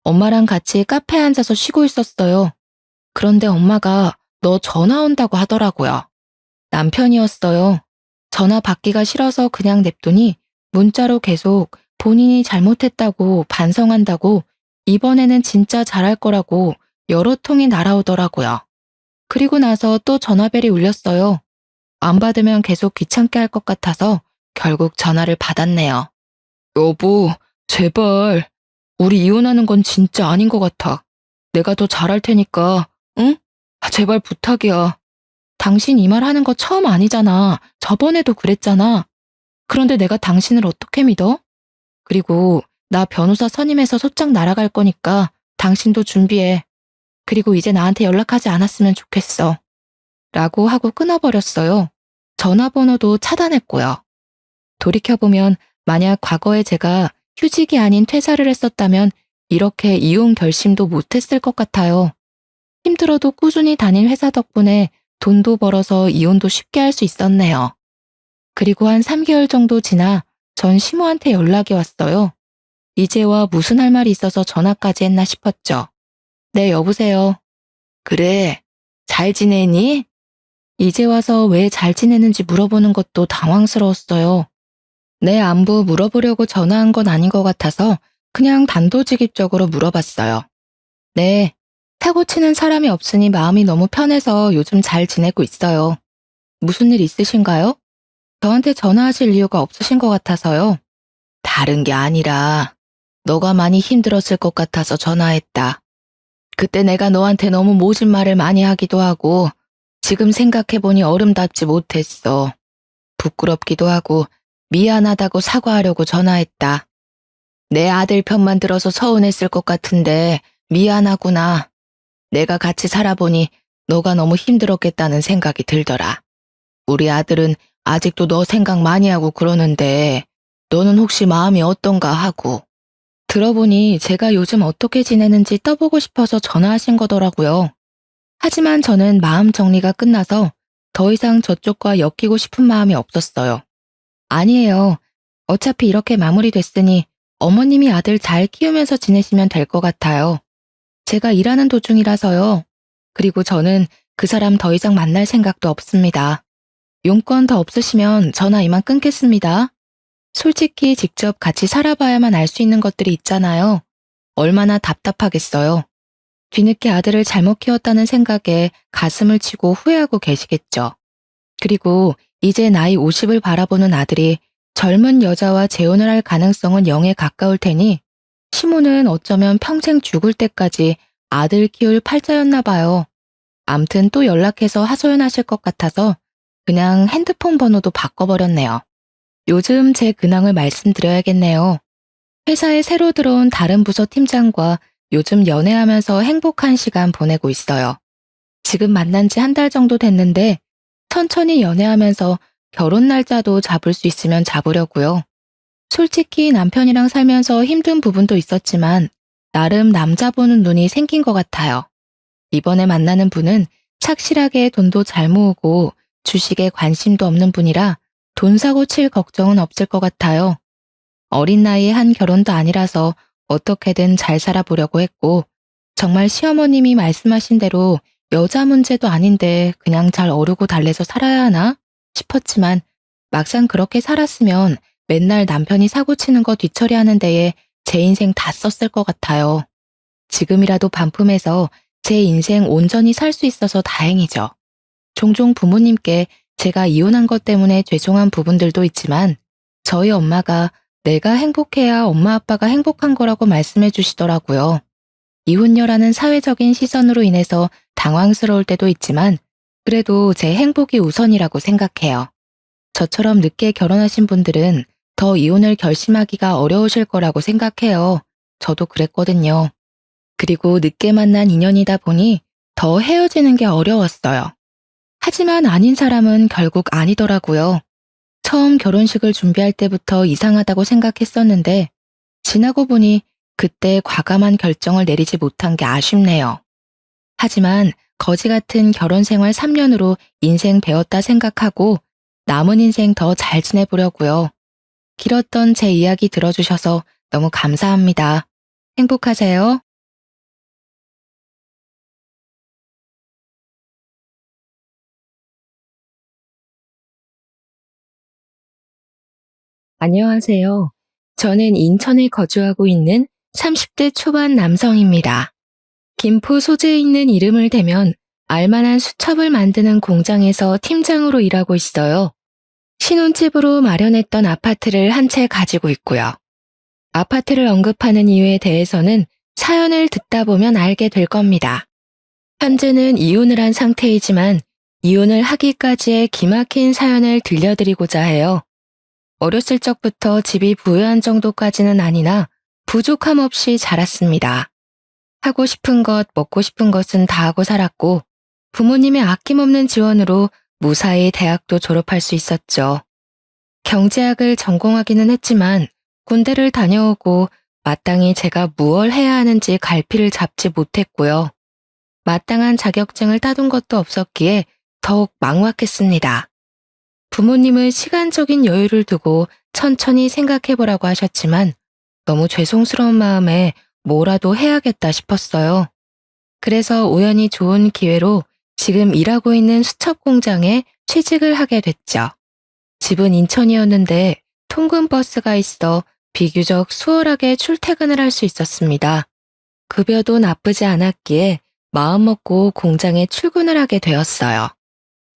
엄마랑 같이 카페에 앉아서 쉬고 있었어요. 그런데 엄마가 너 전화 온다고 하더라고요. 남편이었어요. 전화 받기가 싫어서 그냥 냅두니 문자로 계속 본인이 잘못했다고 반성한다고 이번에는 진짜 잘할 거라고 여러 통이 날아오더라고요. 그리고 나서 또 전화벨이 울렸어요. 안 받으면 계속 귀찮게 할 것 같아서 결국 전화를 받았네요. 여보, 제발. 우리 이혼하는 건 진짜 아닌 것 같아. 내가 더 잘할 테니까, 응? 제발 부탁이야. 당신 이 말 하는 거 처음 아니잖아. 저번에도 그랬잖아. 그런데 내가 당신을 어떻게 믿어? 그리고 나 변호사 선임해서 소장 날아갈 거니까 당신도 준비해. 그리고 이제 나한테 연락하지 않았으면 좋겠어. 라고 하고 끊어버렸어요. 전화번호도 차단했고요. 돌이켜보면 만약 과거에 제가 휴직이 아닌 퇴사를 했었다면 이렇게 이혼 결심도 못했을 것 같아요. 힘들어도 꾸준히 다닌 회사 덕분에 돈도 벌어서 이혼도 쉽게 할 수 있었네요. 그리고 한 3개월 정도 지나 전 시모한테 연락이 왔어요. 이제와 무슨 할 말이 있어서 전화까지 했나 싶었죠. 네, 여보세요. 그래, 잘 지내니? 이제 와서 왜 잘 지내는지 물어보는 것도 당황스러웠어요. 내 안부 물어보려고 전화한 건 아닌 것 같아서 그냥 단도직입적으로 물어봤어요. 네, 사고 치는 사람이 없으니 마음이 너무 편해서 요즘 잘 지내고 있어요. 무슨 일 있으신가요? 저한테 전화하실 이유가 없으신 것 같아서요. 다른 게 아니라 너가 많이 힘들었을 것 같아서 전화했다. 그때 내가 너한테 너무 모진 말을 많이 하기도 하고 지금 생각해보니 어름답지 못했어. 부끄럽기도 하고 미안하다고 사과하려고 전화했다. 내 아들 편만 들어서 서운했을 것 같은데 미안하구나. 내가 같이 살아보니 너가 너무 힘들었겠다는 생각이 들더라. 우리 아들은 아직도 너 생각 많이 하고 그러는데 너는 혹시 마음이 어떤가 하고. 들어보니 제가 요즘 어떻게 지내는지 떠보고 싶어서 전화하신 거더라고요. 하지만 저는 마음 정리가 끝나서 더 이상 저쪽과 엮이고 싶은 마음이 없었어요. 아니에요. 어차피 이렇게 마무리됐으니 어머님이 아들 잘 키우면서 지내시면 될 것 같아요. 제가 일하는 도중이라서요. 그리고 저는 그 사람 더 이상 만날 생각도 없습니다. 용건 더 없으시면 전화 이만 끊겠습니다. 솔직히 직접 같이 살아봐야만 알 수 있는 것들이 있잖아요. 얼마나 답답하겠어요. 뒤늦게 아들을 잘못 키웠다는 생각에 가슴을 치고 후회하고 계시겠죠. 그리고 이제 나이 50을 바라보는 아들이 젊은 여자와 재혼을 할 가능성은 0에 가까울 테니 시모는 어쩌면 평생 죽을 때까지 아들 키울 팔자였나 봐요. 암튼 또 연락해서 하소연하실 것 같아서 그냥 핸드폰 번호도 바꿔버렸네요. 요즘 제 근황을 말씀드려야겠네요. 회사에 새로 들어온 다른 부서 팀장과 요즘 연애하면서 행복한 시간 보내고 있어요. 지금 만난 지 한 달 정도 됐는데 천천히 연애하면서 결혼 날짜도 잡을 수 있으면 잡으려고요. 솔직히 남편이랑 살면서 힘든 부분도 있었지만 나름 남자 보는 눈이 생긴 것 같아요. 이번에 만나는 분은 착실하게 돈도 잘 모으고 주식에 관심도 없는 분이라 돈 사고 칠 걱정은 없을 것 같아요. 어린 나이에 한 결혼도 아니라서 어떻게든 잘 살아보려고 했고, 정말 시어머님이 말씀하신 대로 여자 문제도 아닌데 그냥 잘 어르고 달래서 살아야 하나 싶었지만 막상 그렇게 살았으면 맨날 남편이 사고 치는 거 뒤처리하는 데에 제 인생 다 썼을 것 같아요. 지금이라도 반품해서 제 인생 온전히 살 수 있어서 다행이죠. 종종 부모님께 제가 이혼한 것 때문에 죄송한 부분들도 있지만 저희 엄마가 내가 행복해야 엄마 아빠가 행복한 거라고 말씀해 주시더라고요. 이혼녀라는 사회적인 시선으로 인해서 당황스러울 때도 있지만 그래도 제 행복이 우선이라고 생각해요. 저처럼 늦게 결혼하신 분들은 더 이혼을 결심하기가 어려우실 거라고 생각해요. 저도 그랬거든요. 그리고 늦게 만난 인연이다 보니 더 헤어지는 게 어려웠어요. 하지만 아닌 사람은 결국 아니더라고요. 처음 결혼식을 준비할 때부터 이상하다고 생각했었는데 지나고 보니 그때 과감한 결정을 내리지 못한 게 아쉽네요. 하지만 거지 같은 결혼 생활 3년으로 인생 배웠다 생각하고 남은 인생 더 잘 지내보려고요. 길었던 제 이야기 들어주셔서 너무 감사합니다. 행복하세요. 안녕하세요. 저는 인천에 거주하고 있는 30대 초반 남성입니다. 김포 소재에 있는 이름을 대면 알만한 수첩을 만드는 공장에서 팀장으로 일하고 있어요. 신혼집으로 마련했던 아파트를 한 채 가지고 있고요. 아파트를 언급하는 이유에 대해서는 사연을 듣다 보면 알게 될 겁니다. 현재는 이혼을 한 상태이지만 이혼을 하기까지의 기막힌 사연을 들려드리고자 해요. 어렸을 적부터 집이 부유한 정도까지는 아니나 부족함 없이 자랐습니다. 하고 싶은 것, 먹고 싶은 것은 다 하고 살았고 부모님의 아낌없는 지원으로 무사히 대학도 졸업할 수 있었죠. 경제학을 전공하기는 했지만 군대를 다녀오고 마땅히 제가 무얼 해야 하는지 갈피를 잡지 못했고요. 마땅한 자격증을 따둔 것도 없었기에 더욱 막막했습니다. 부모님은 시간적인 여유를 두고 천천히 생각해보라고 하셨지만 너무 죄송스러운 마음에 뭐라도 해야겠다 싶었어요. 그래서 우연히 좋은 기회로 지금 일하고 있는 수첩 공장에 취직을 하게 됐죠. 집은 인천이었는데 통근 버스가 있어 비교적 수월하게 출퇴근을 할 수 있었습니다. 급여도 나쁘지 않았기에 마음먹고 공장에 출근을 하게 되었어요.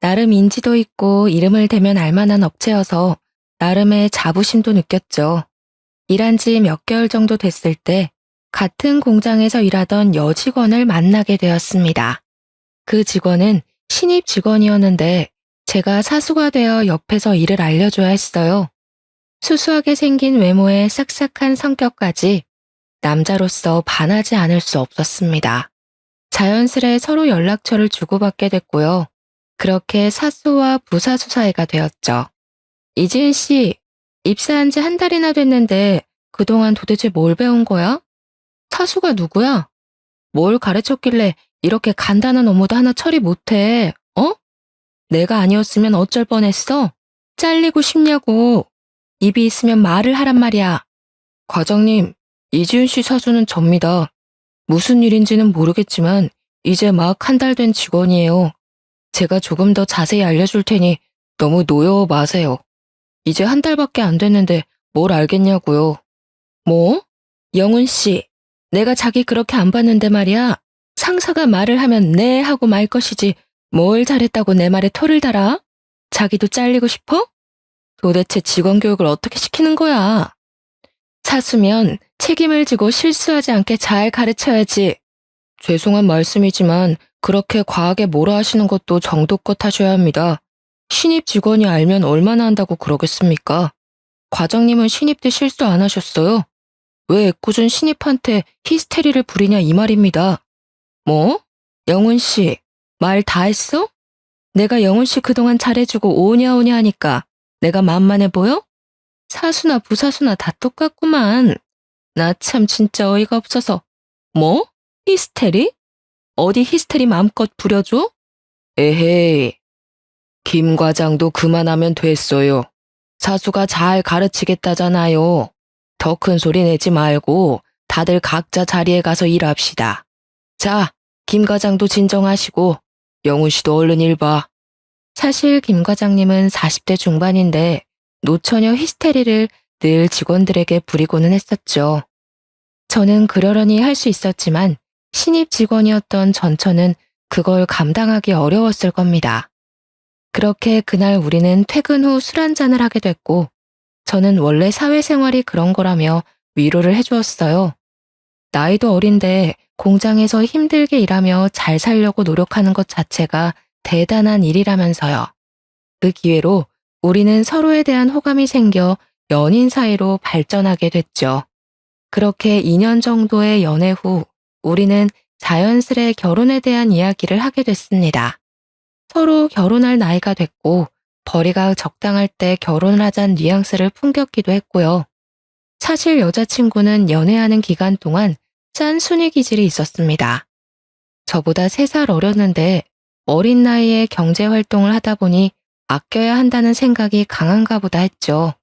나름 인지도 있고 이름을 대면 알만한 업체여서 나름의 자부심도 느꼈죠. 일한 지 몇 개월 정도 됐을 때 같은 공장에서 일하던 여직원을 만나게 되었습니다. 그 직원은 신입 직원이었는데 제가 사수가 되어 옆에서 일을 알려줘야 했어요. 수수하게 생긴 외모에 싹싹한 성격까지 남자로서 반하지 않을 수 없었습니다. 자연스레 서로 연락처를 주고받게 됐고요. 그렇게 사수와 부사수 사이가 되었죠. 이지은 씨, 입사한 지 한 달이나 됐는데 그동안 도대체 뭘 배운 거야? 사수가 누구야? 뭘 가르쳤길래 이렇게 간단한 업무도 하나 처리 못해, 어? 내가 아니었으면 어쩔 뻔했어? 잘리고 싶냐고. 입이 있으면 말을 하란 말이야. 과장님, 이지은 씨 사수는 접니다. 무슨 일인지는 모르겠지만 이제 막 한 달 된 직원이에요. 제가 조금 더 자세히 알려줄 테니 너무 노여워 마세요. 이제 한 달밖에 안 됐는데 뭘 알겠냐고요. 뭐? 영은 씨, 내가 자기 그렇게 안 봤는데 말이야. 상사가 말을 하면 네 하고 말 것이지 뭘 잘했다고 내 말에 토를 달아? 자기도 잘리고 싶어? 도대체 직원 교육을 어떻게 시키는 거야? 사수면 책임을 지고 실수하지 않게 잘 가르쳐야지. 죄송한 말씀이지만 그렇게 과하게 뭐라 하시는 것도 정도껏 하셔야 합니다. 신입 직원이 알면 얼마나 한다고 그러겠습니까? 과장님은 신입 때 실수 안 하셨어요? 왜 애꿎은 신입한테 히스테리를 부리냐 이 말입니다. 뭐? 영훈 씨, 말 다 했어? 내가 영훈 씨 그동안 잘해주고 오냐 오냐 하니까 내가 만만해 보여? 사수나 부사수나 다 똑같구만. 나 참 진짜 어이가 없어서. 뭐? 히스테리? 어디 히스테리 마음껏 부려줘? 에헤이, 김 과장도 그만하면 됐어요. 사수가 잘 가르치겠다잖아요. 더 큰 소리 내지 말고 다들 각자 자리에 가서 일합시다. 자, 김 과장도 진정하시고 영훈 씨도 얼른 일 봐. 사실 김 과장님은 40대 중반인데 노처녀 히스테리를 늘 직원들에게 부리고는 했었죠. 저는 그러려니 할 수 있었지만 신입 직원이었던 전처는 그걸 감당하기 어려웠을 겁니다. 그렇게 그날 우리는 퇴근 후 술 한잔을 하게 됐고 저는 원래 사회생활이 그런 거라며 위로를 해주었어요. 나이도 어린데 공장에서 힘들게 일하며 잘 살려고 노력하는 것 자체가 대단한 일이라면서요. 그 기회로 우리는 서로에 대한 호감이 생겨 연인 사이로 발전하게 됐죠. 그렇게 2년 정도의 연애 후 우리는 자연스레 결혼에 대한 이야기를 하게 됐습니다. 서로 결혼할 나이가 됐고 벌이가 적당할 때 결혼을 하자는 뉘앙스를 풍겼기도 했고요. 사실 여자친구는 연애하는 기간 동안 짠 순위 기질이 있었습니다. 저보다 3살 어렸는데 어린 나이에 경제 활동을 하다 보니 아껴야 한다는 생각이 강한가 보다 했죠.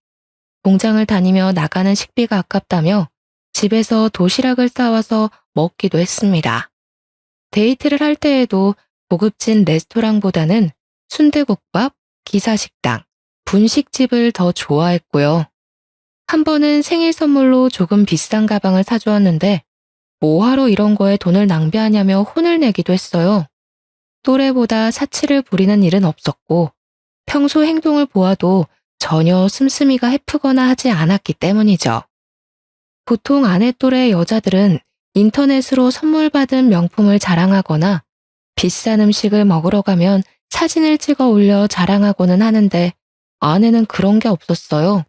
공장을 다니며 나가는 식비가 아깝다며 집에서 도시락을 싸와서 먹기도 했습니다. 데이트를 할 때에도 고급진 레스토랑보다는 순대국밥, 기사식당, 분식집을 더 좋아했고요. 한 번은 생일 선물로 조금 비싼 가방을 사주었는데 뭐하러 이런 거에 돈을 낭비하냐며 혼을 내기도 했어요. 또래보다 사치를 부리는 일은 없었고 평소 행동을 보아도 전혀 씀씀이가 해프거나 하지 않았기 때문이죠. 보통 아내 또래 여자들은 인터넷으로 선물 받은 명품을 자랑하거나 비싼 음식을 먹으러 가면 사진을 찍어 올려 자랑하고는 하는데 아내는 그런 게 없었어요.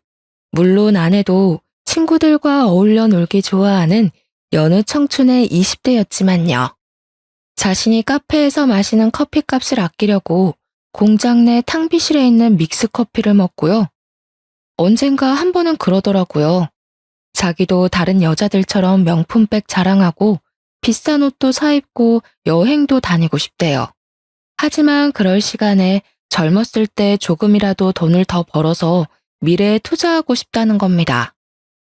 물론 아내도 친구들과 어울려 놀기 좋아하는 여느 청춘의 20대였지만요. 자신이 카페에서 마시는 커피값을 아끼려고 공장 내 탕비실에 있는 믹스커피를 먹고요. 언젠가 한 번은 그러더라고요. 자기도 다른 여자들처럼 명품백 자랑하고 비싼 옷도 사입고 여행도 다니고 싶대요. 하지만 그럴 시간에 젊었을 때 조금이라도 돈을 더 벌어서 미래에 투자하고 싶다는 겁니다.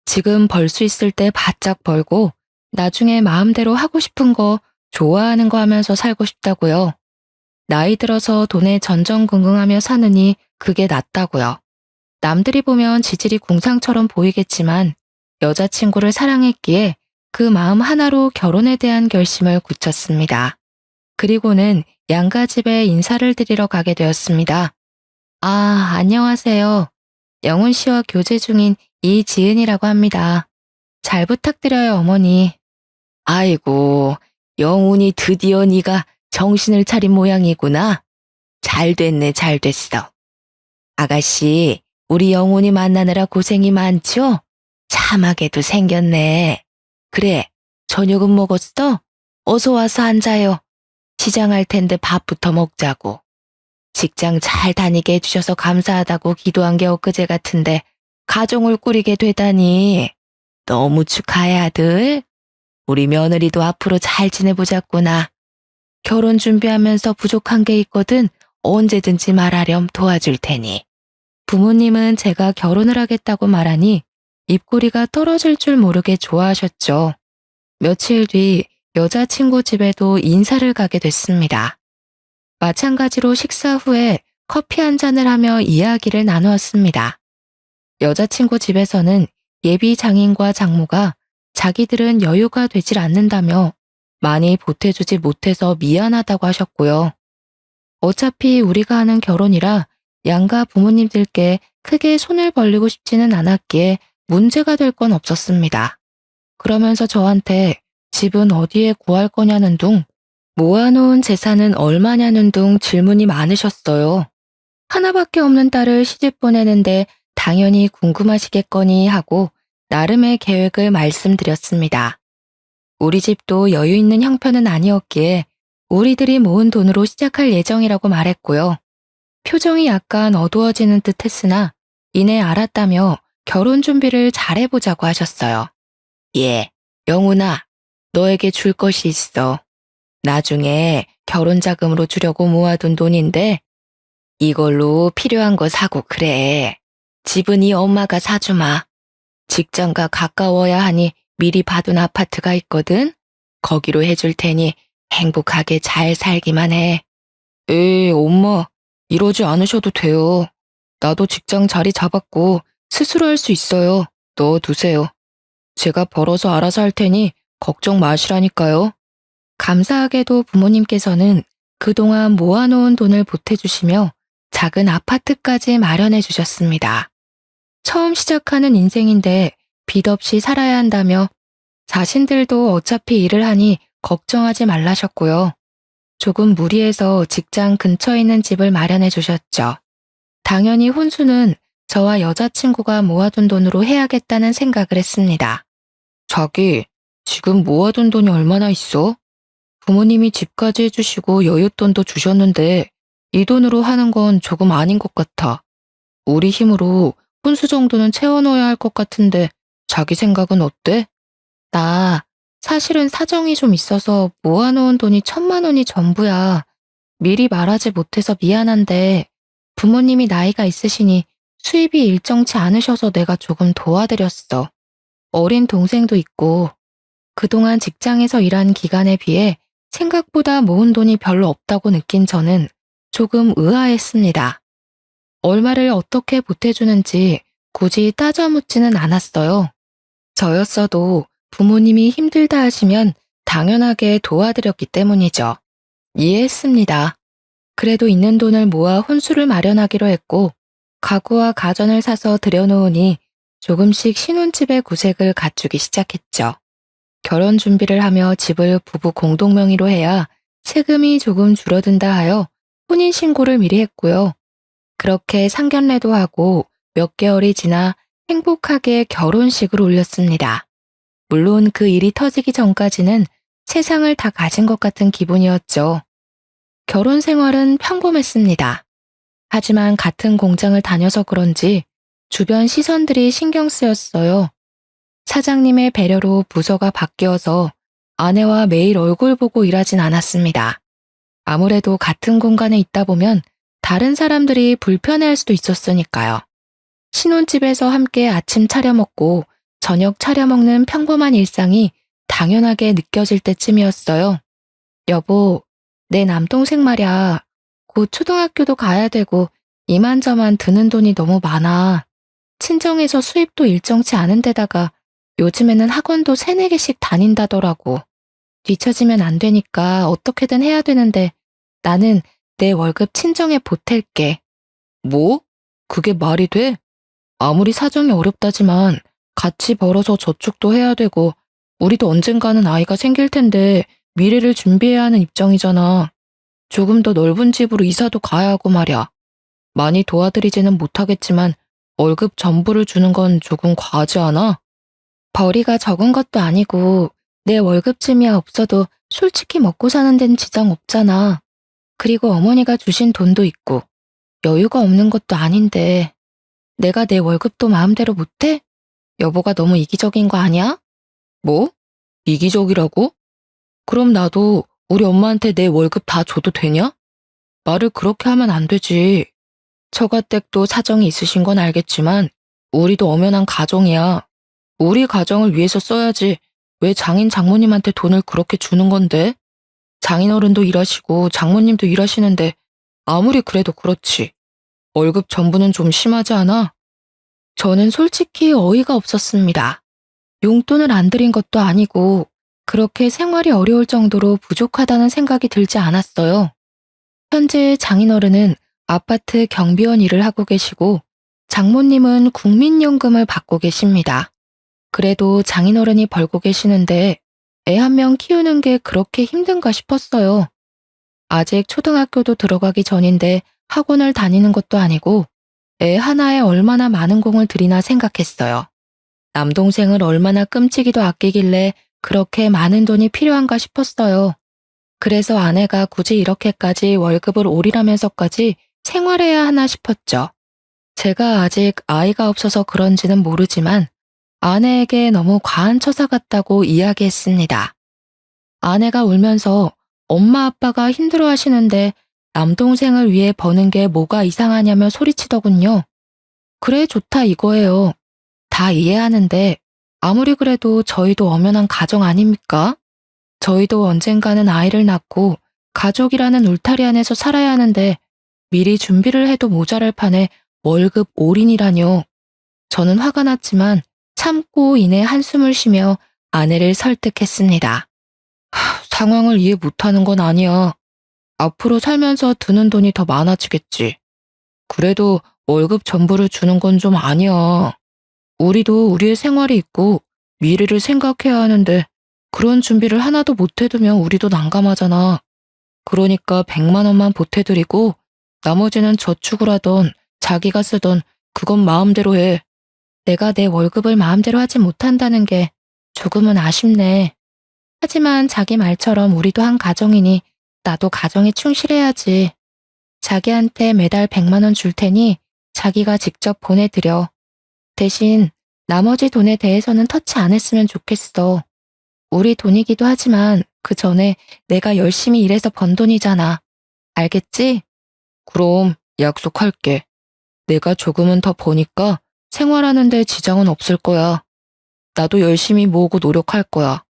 지금 벌 수 있을 때 바짝 벌고 나중에 마음대로 하고 싶은 거 좋아하는 거 하면서 살고 싶다고요. 나이 들어서 돈에 전전긍긍하며 사느니 그게 낫다고요. 남들이 보면 지질이 궁상처럼 보이겠지만 여자친구를 사랑했기에 그 마음 하나로 결혼에 대한 결심을 굳혔습니다. 그리고는 양가 집에 인사를 드리러 가게 되었습니다. 아, 안녕하세요. 영훈 씨와 교제 중인 이지은이라고 합니다. 잘 부탁드려요, 어머니. 아이고, 영훈이 드디어 네가 정신을 차린 모양이구나. 잘 됐네, 잘 됐어. 아가씨, 우리 영훈이 만나느라 고생이 많죠? 참하게도 생겼네. 그래, 저녁은 먹었어? 어서 와서 앉아요. 시장할 텐데 밥부터 먹자고. 직장 잘 다니게 해주셔서 감사하다고 기도한 게 엊그제 같은데 가정을 꾸리게 되다니. 너무 축하해, 아들. 우리 며느리도 앞으로 잘 지내보자꾸나. 결혼 준비하면서 부족한 게 있거든 언제든지 말하렴 도와줄 테니. 부모님은 제가 결혼을 하겠다고 말하니 입꼬리가 떨어질 줄 모르게 좋아하셨죠. 며칠 뒤 여자친구 집에도 인사를 가게 됐습니다. 마찬가지로 식사 후에 커피 한 잔을 하며 이야기를 나누었습니다. 여자친구 집에서는 예비 장인과 장모가 자기들은 여유가 되질 않는다며 많이 보태주지 못해서 미안하다고 하셨고요. 어차피 우리가 하는 결혼이라 양가 부모님들께 크게 손을 벌리고 싶지는 않았기에 문제가 될 건 없었습니다. 그러면서 저한테 집은 어디에 구할 거냐는 둥, 모아놓은 재산은 얼마냐는 둥 질문이 많으셨어요. 하나밖에 없는 딸을 시집 보내는데 당연히 궁금하시겠거니 하고 나름의 계획을 말씀드렸습니다. 우리 집도 여유 있는 형편은 아니었기에 우리들이 모은 돈으로 시작할 예정이라고 말했고요. 표정이 약간 어두워지는 듯 했으나 이내 알았다며 결혼 준비를 잘해보자고 하셨어요. 예, 영훈아, 너에게 줄 것이 있어. 나중에 결혼 자금으로 주려고 모아둔 돈인데 이걸로 필요한 거 사고 그래. 집은 이 엄마가 사주마. 직장과 가까워야 하니 미리 봐둔 아파트가 있거든. 거기로 해줄 테니 행복하게 잘 살기만 해. 에이, 엄마, 이러지 않으셔도 돼요. 나도 직장 자리 잡았고 스스로 할 수 있어요. 넣어두세요. 제가 벌어서 알아서 할 테니 걱정 마시라니까요. 감사하게도 부모님께서는 그동안 모아놓은 돈을 보태주시며 작은 아파트까지 마련해 주셨습니다. 처음 시작하는 인생인데 빚 없이 살아야 한다며 자신들도 어차피 일을 하니 걱정하지 말라셨고요. 조금 무리해서 직장 근처에 있는 집을 마련해 주셨죠. 당연히 혼수는 저와 여자친구가 모아둔 돈으로 해야겠다는 생각을 했습니다. 자기, 지금 모아둔 돈이 얼마나 있어? 부모님이 집까지 해주시고 여윳돈도 주셨는데 이 돈으로 하는 건 조금 아닌 것 같아. 우리 힘으로 혼수 정도는 채워넣어야 할 것 같은데 자기 생각은 어때? 나 사실은 사정이 좀 있어서 모아놓은 돈이 1,000만 원이 전부야. 미리 말하지 못해서 미안한데 부모님이 나이가 있으시니 수입이 일정치 않으셔서 내가 조금 도와드렸어. 어린 동생도 있고 그동안 직장에서 일한 기간에 비해 생각보다 모은 돈이 별로 없다고 느낀 저는 조금 의아했습니다. 얼마를 어떻게 보태주는지 굳이 따져 묻지는 않았어요. 저였어도 부모님이 힘들다 하시면 당연하게 도와드렸기 때문이죠. 이해했습니다. 그래도 있는 돈을 모아 혼수를 마련하기로 했고 가구와 가전을 사서 들여놓으니 조금씩 신혼집의 구색을 갖추기 시작했죠. 결혼 준비를 하며 집을 부부 공동 명의로 해야 세금이 조금 줄어든다 하여 혼인신고를 미리 했고요. 그렇게 상견례도 하고 몇 개월이 지나 행복하게 결혼식을 올렸습니다. 물론 그 일이 터지기 전까지는 세상을 다 가진 것 같은 기분이었죠. 결혼 생활은 평범했습니다. 하지만 같은 공장을 다녀서 그런지 주변 시선들이 신경 쓰였어요. 사장님의 배려로 부서가 바뀌어서 아내와 매일 얼굴 보고 일하진 않았습니다. 아무래도 같은 공간에 있다 보면 다른 사람들이 불편해할 수도 있었으니까요. 신혼집에서 함께 아침 차려 먹고 저녁 차려 먹는 평범한 일상이 당연하게 느껴질 때쯤이었어요. 여보, 내 남동생 말야. 곧 초등학교도 가야 되고 이만저만 드는 돈이 너무 많아. 친정에서 수입도 일정치 않은 데다가 요즘에는 학원도 3-4개씩 다닌다더라고. 뒤처지면 안 되니까 어떻게든 해야 되는데 나는 내 월급 친정에 보탤게. 뭐? 그게 말이 돼? 아무리 사정이 어렵다지만 같이 벌어서 저축도 해야 되고 우리도 언젠가는 아이가 생길 텐데 미래를 준비해야 하는 입장이잖아. 조금 더 넓은 집으로 이사도 가야 하고 말이야. 많이 도와드리지는 못하겠지만 월급 전부를 주는 건 조금 과하지 않아? 벌이가 적은 것도 아니고 내 월급쯤이야 없어도 솔직히 먹고 사는 데는 지장 없잖아. 그리고 어머니가 주신 돈도 있고 여유가 없는 것도 아닌데 내가 내 월급도 마음대로 못해? 여보가 너무 이기적인 거 아니야? 뭐? 이기적이라고? 그럼 나도 우리 엄마한테 내 월급 다 줘도 되냐? 말을 그렇게 하면 안 되지. 처가댁도 사정이 있으신 건 알겠지만 우리도 엄연한 가정이야. 우리 가정을 위해서 써야지 왜 장인 장모님한테 돈을 그렇게 주는 건데? 장인어른도 일하시고 장모님도 일하시는데 아무리 그래도 그렇지. 월급 전부는 좀 심하지 않아? 저는 솔직히 어이가 없었습니다. 용돈을 안 드린 것도 아니고 그렇게 생활이 어려울 정도로 부족하다는 생각이 들지 않았어요. 현재 장인어른은 아파트 경비원 일을 하고 계시고 장모님은 국민연금을 받고 계십니다. 그래도 장인어른이 벌고 계시는데 애 1명 키우는 게 그렇게 힘든가 싶었어요. 아직 초등학교도 들어가기 전인데 학원을 다니는 것도 아니고 애 하나에 얼마나 많은 공을 들이나 생각했어요. 남동생을 얼마나 끔찍이도 아끼길래 그렇게 많은 돈이 필요한가 싶었어요. 그래서 아내가 굳이 이렇게까지 월급을 올인하면서까지 생활해야 하나 싶었죠. 제가 아직 아이가 없어서 그런지는 모르지만 아내에게 너무 과한 처사 같다고 이야기했습니다. 아내가 울면서 엄마 아빠가 힘들어 하시는데 남동생을 위해 버는 게 뭐가 이상하냐며 소리치더군요. 그래 좋다 이거예요. 다 이해하는데 아무리 그래도 저희도 엄연한 가정 아닙니까? 저희도 언젠가는 아이를 낳고 가족이라는 울타리 안에서 살아야 하는데 미리 준비를 해도 모자랄 판에 월급 올인이라뇨. 저는 화가 났지만 참고 이내 한숨을 쉬며 아내를 설득했습니다. 상황을 이해 못하는 건 아니야. 앞으로 살면서 드는 돈이 더 많아지겠지. 그래도 월급 전부를 주는 건 좀 아니야. 우리도 우리의 생활이 있고 미래를 생각해야 하는데 그런 준비를 하나도 못 해두면 우리도 난감하잖아. 그러니까 100만 원만 보태드리고 나머지는 저축을 하던 자기가 쓰던 그건 마음대로 해. 내가 내 월급을 마음대로 하지 못한다는 게 조금은 아쉽네. 하지만 자기 말처럼 우리도 한 가정이니 나도 가정에 충실해야지. 자기한테 매달 100만 원 줄 테니 자기가 직접 보내드려. 대신 나머지 돈에 대해서는 터치 안 했으면 좋겠어. 우리 돈이기도 하지만 그 전에 내가 열심히 일해서 번 돈이잖아. 알겠지? 그럼 약속할게. 내가 조금은 더 버니까 생활하는데 지장은 없을 거야. 나도 열심히 모으고 노력할 거야.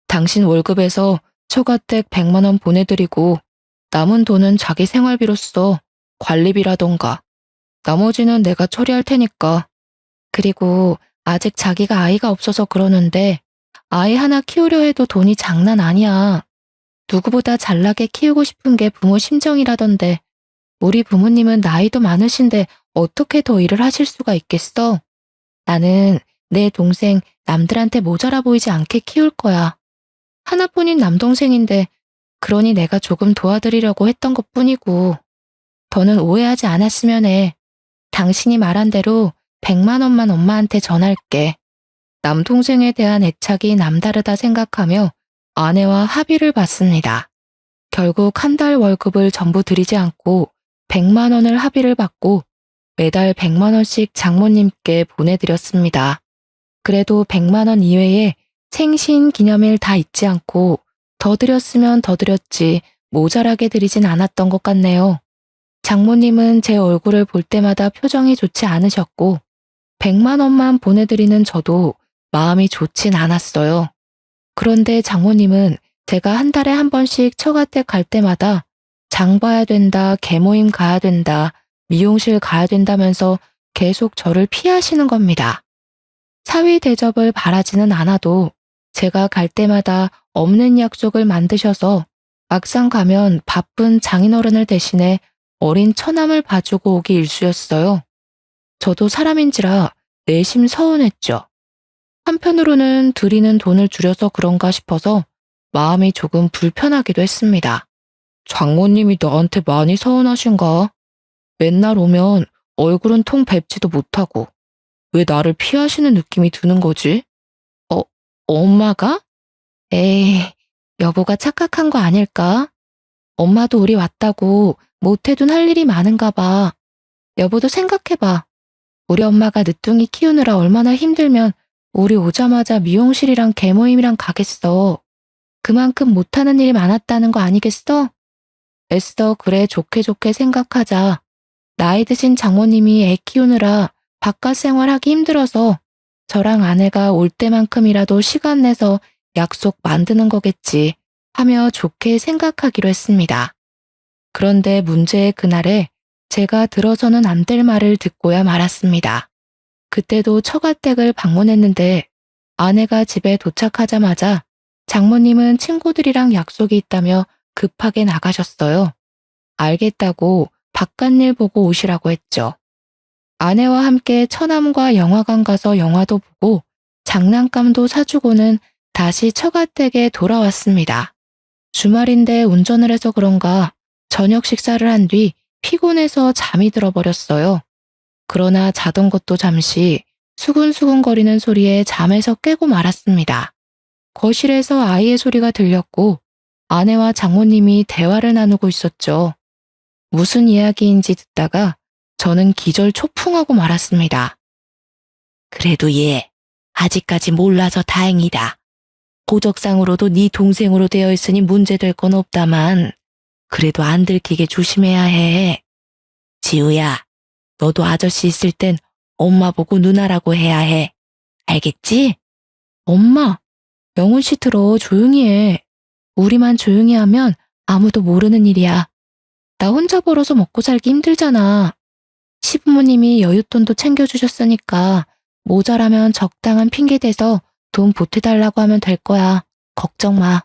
당신 월급에서 초과댁 100만 원 보내드리고 남은 돈은 자기 생활비로 써. 관리비라던가. 나머지는 내가 처리할 테니까. 그리고 아직 자기가 아이가 없어서 그러는데 아이 하나 키우려 해도 돈이 장난 아니야. 누구보다 잘나게 키우고 싶은 게 부모 심정이라던데 우리 부모님은 나이도 많으신데 어떻게 더 일을 하실 수가 있겠어? 나는 내 동생 남들한테 모자라 보이지 않게 키울 거야. 하나뿐인 남동생인데 그러니 내가 조금 도와드리려고 했던 것뿐이고 더는 오해하지 않았으면 해. 당신이 말한 대로 100만 원만 엄마한테 전할게. 남동생에 대한 애착이 남다르다 생각하며 아내와 합의를 봤습니다. 결국 한 달 월급을 전부 드리지 않고 100만 원을 합의를 받고 매달 100만 원씩 장모님께 보내드렸습니다. 그래도 100만 원 이외에 생신 기념일 다 잊지 않고 더 드렸으면 더 드렸지 모자라게 드리진 않았던 것 같네요. 장모님은 제 얼굴을 볼 때마다 표정이 좋지 않으셨고 100만 원만 보내드리는 저도 마음이 좋진 않았어요. 그런데 장모님은 제가 한 달에 한 번씩 처가댁 갈 때마다 장 봐야 된다, 계모임 가야 된다, 미용실 가야 된다면서 계속 저를 피하시는 겁니다. 사위 대접을 바라지는 않아도 제가 갈 때마다 없는 약속을 만드셔서 막상 가면 바쁜 장인어른을 대신해 어린 처남을 봐주고 오기 일쑤였어요. 저도 사람인지라 내심 서운했죠. 한편으로는 드리는 돈을 줄여서 그런가 싶어서 마음이 조금 불편하기도 했습니다. 장모님이 나한테 많이 서운하신가? 맨날 오면 얼굴은 통 뵙지도 못하고 왜 나를 피하시는 느낌이 드는 거지? 엄마가? 에이, 여보가 착각한 거 아닐까? 엄마도 우리 왔다고 못해둔 할 일이 많은가 봐. 여보도 생각해봐. 우리 엄마가 늦둥이 키우느라 얼마나 힘들면 우리 오자마자 미용실이랑 계모임이랑 가겠어. 그만큼 못하는 일이 많았다는 거 아니겠어? 애써 그래 좋게 좋게 생각하자. 나이 드신 장모님이 애 키우느라 바깥 생활하기 힘들어서 저랑 아내가 올 때만큼이라도 시간 내서 약속 만드는 거겠지 하며 좋게 생각하기로 했습니다. 그런데 문제의 그날에 제가 들어서는 안 될 말을 듣고야 말았습니다. 그때도 처가댁을 방문했는데 아내가 집에 도착하자마자 장모님은 친구들이랑 약속이 있다며 급하게 나가셨어요. 알겠다고 바깥일 보고 오시라고 했죠. 아내와 함께 처남과 영화관 가서 영화도 보고 장난감도 사주고는 다시 처가댁에 돌아왔습니다. 주말인데 운전을 해서 그런가 저녁 식사를 한 뒤 피곤해서 잠이 들어버렸어요. 그러나 자던 것도 잠시 수근수근거리는 소리에 잠에서 깨고 말았습니다. 거실에서 아이의 소리가 들렸고 아내와 장모님이 대화를 나누고 있었죠. 무슨 이야기인지 듣다가 저는 기절 초풍하고 말았습니다. 그래도 얘 아직까지 몰라서 다행이다. 도적상으로도 네 동생으로 되어 있으니 문제될 건 없다만 그래도 안 들키게 조심해야 해. 지우야, 너도 아저씨 있을 땐 엄마 보고 누나라고 해야 해. 알겠지? 엄마, 영훈 씨 들어 조용히 해. 우리만 조용히 하면 아무도 모르는 일이야. 나 혼자 벌어서 먹고 살기 힘들잖아. 시부모님이 여윳돈도 챙겨주셨으니까 모자라면 적당한 핑계 대서 돈 보태달라고 하면 될 거야. 걱정 마.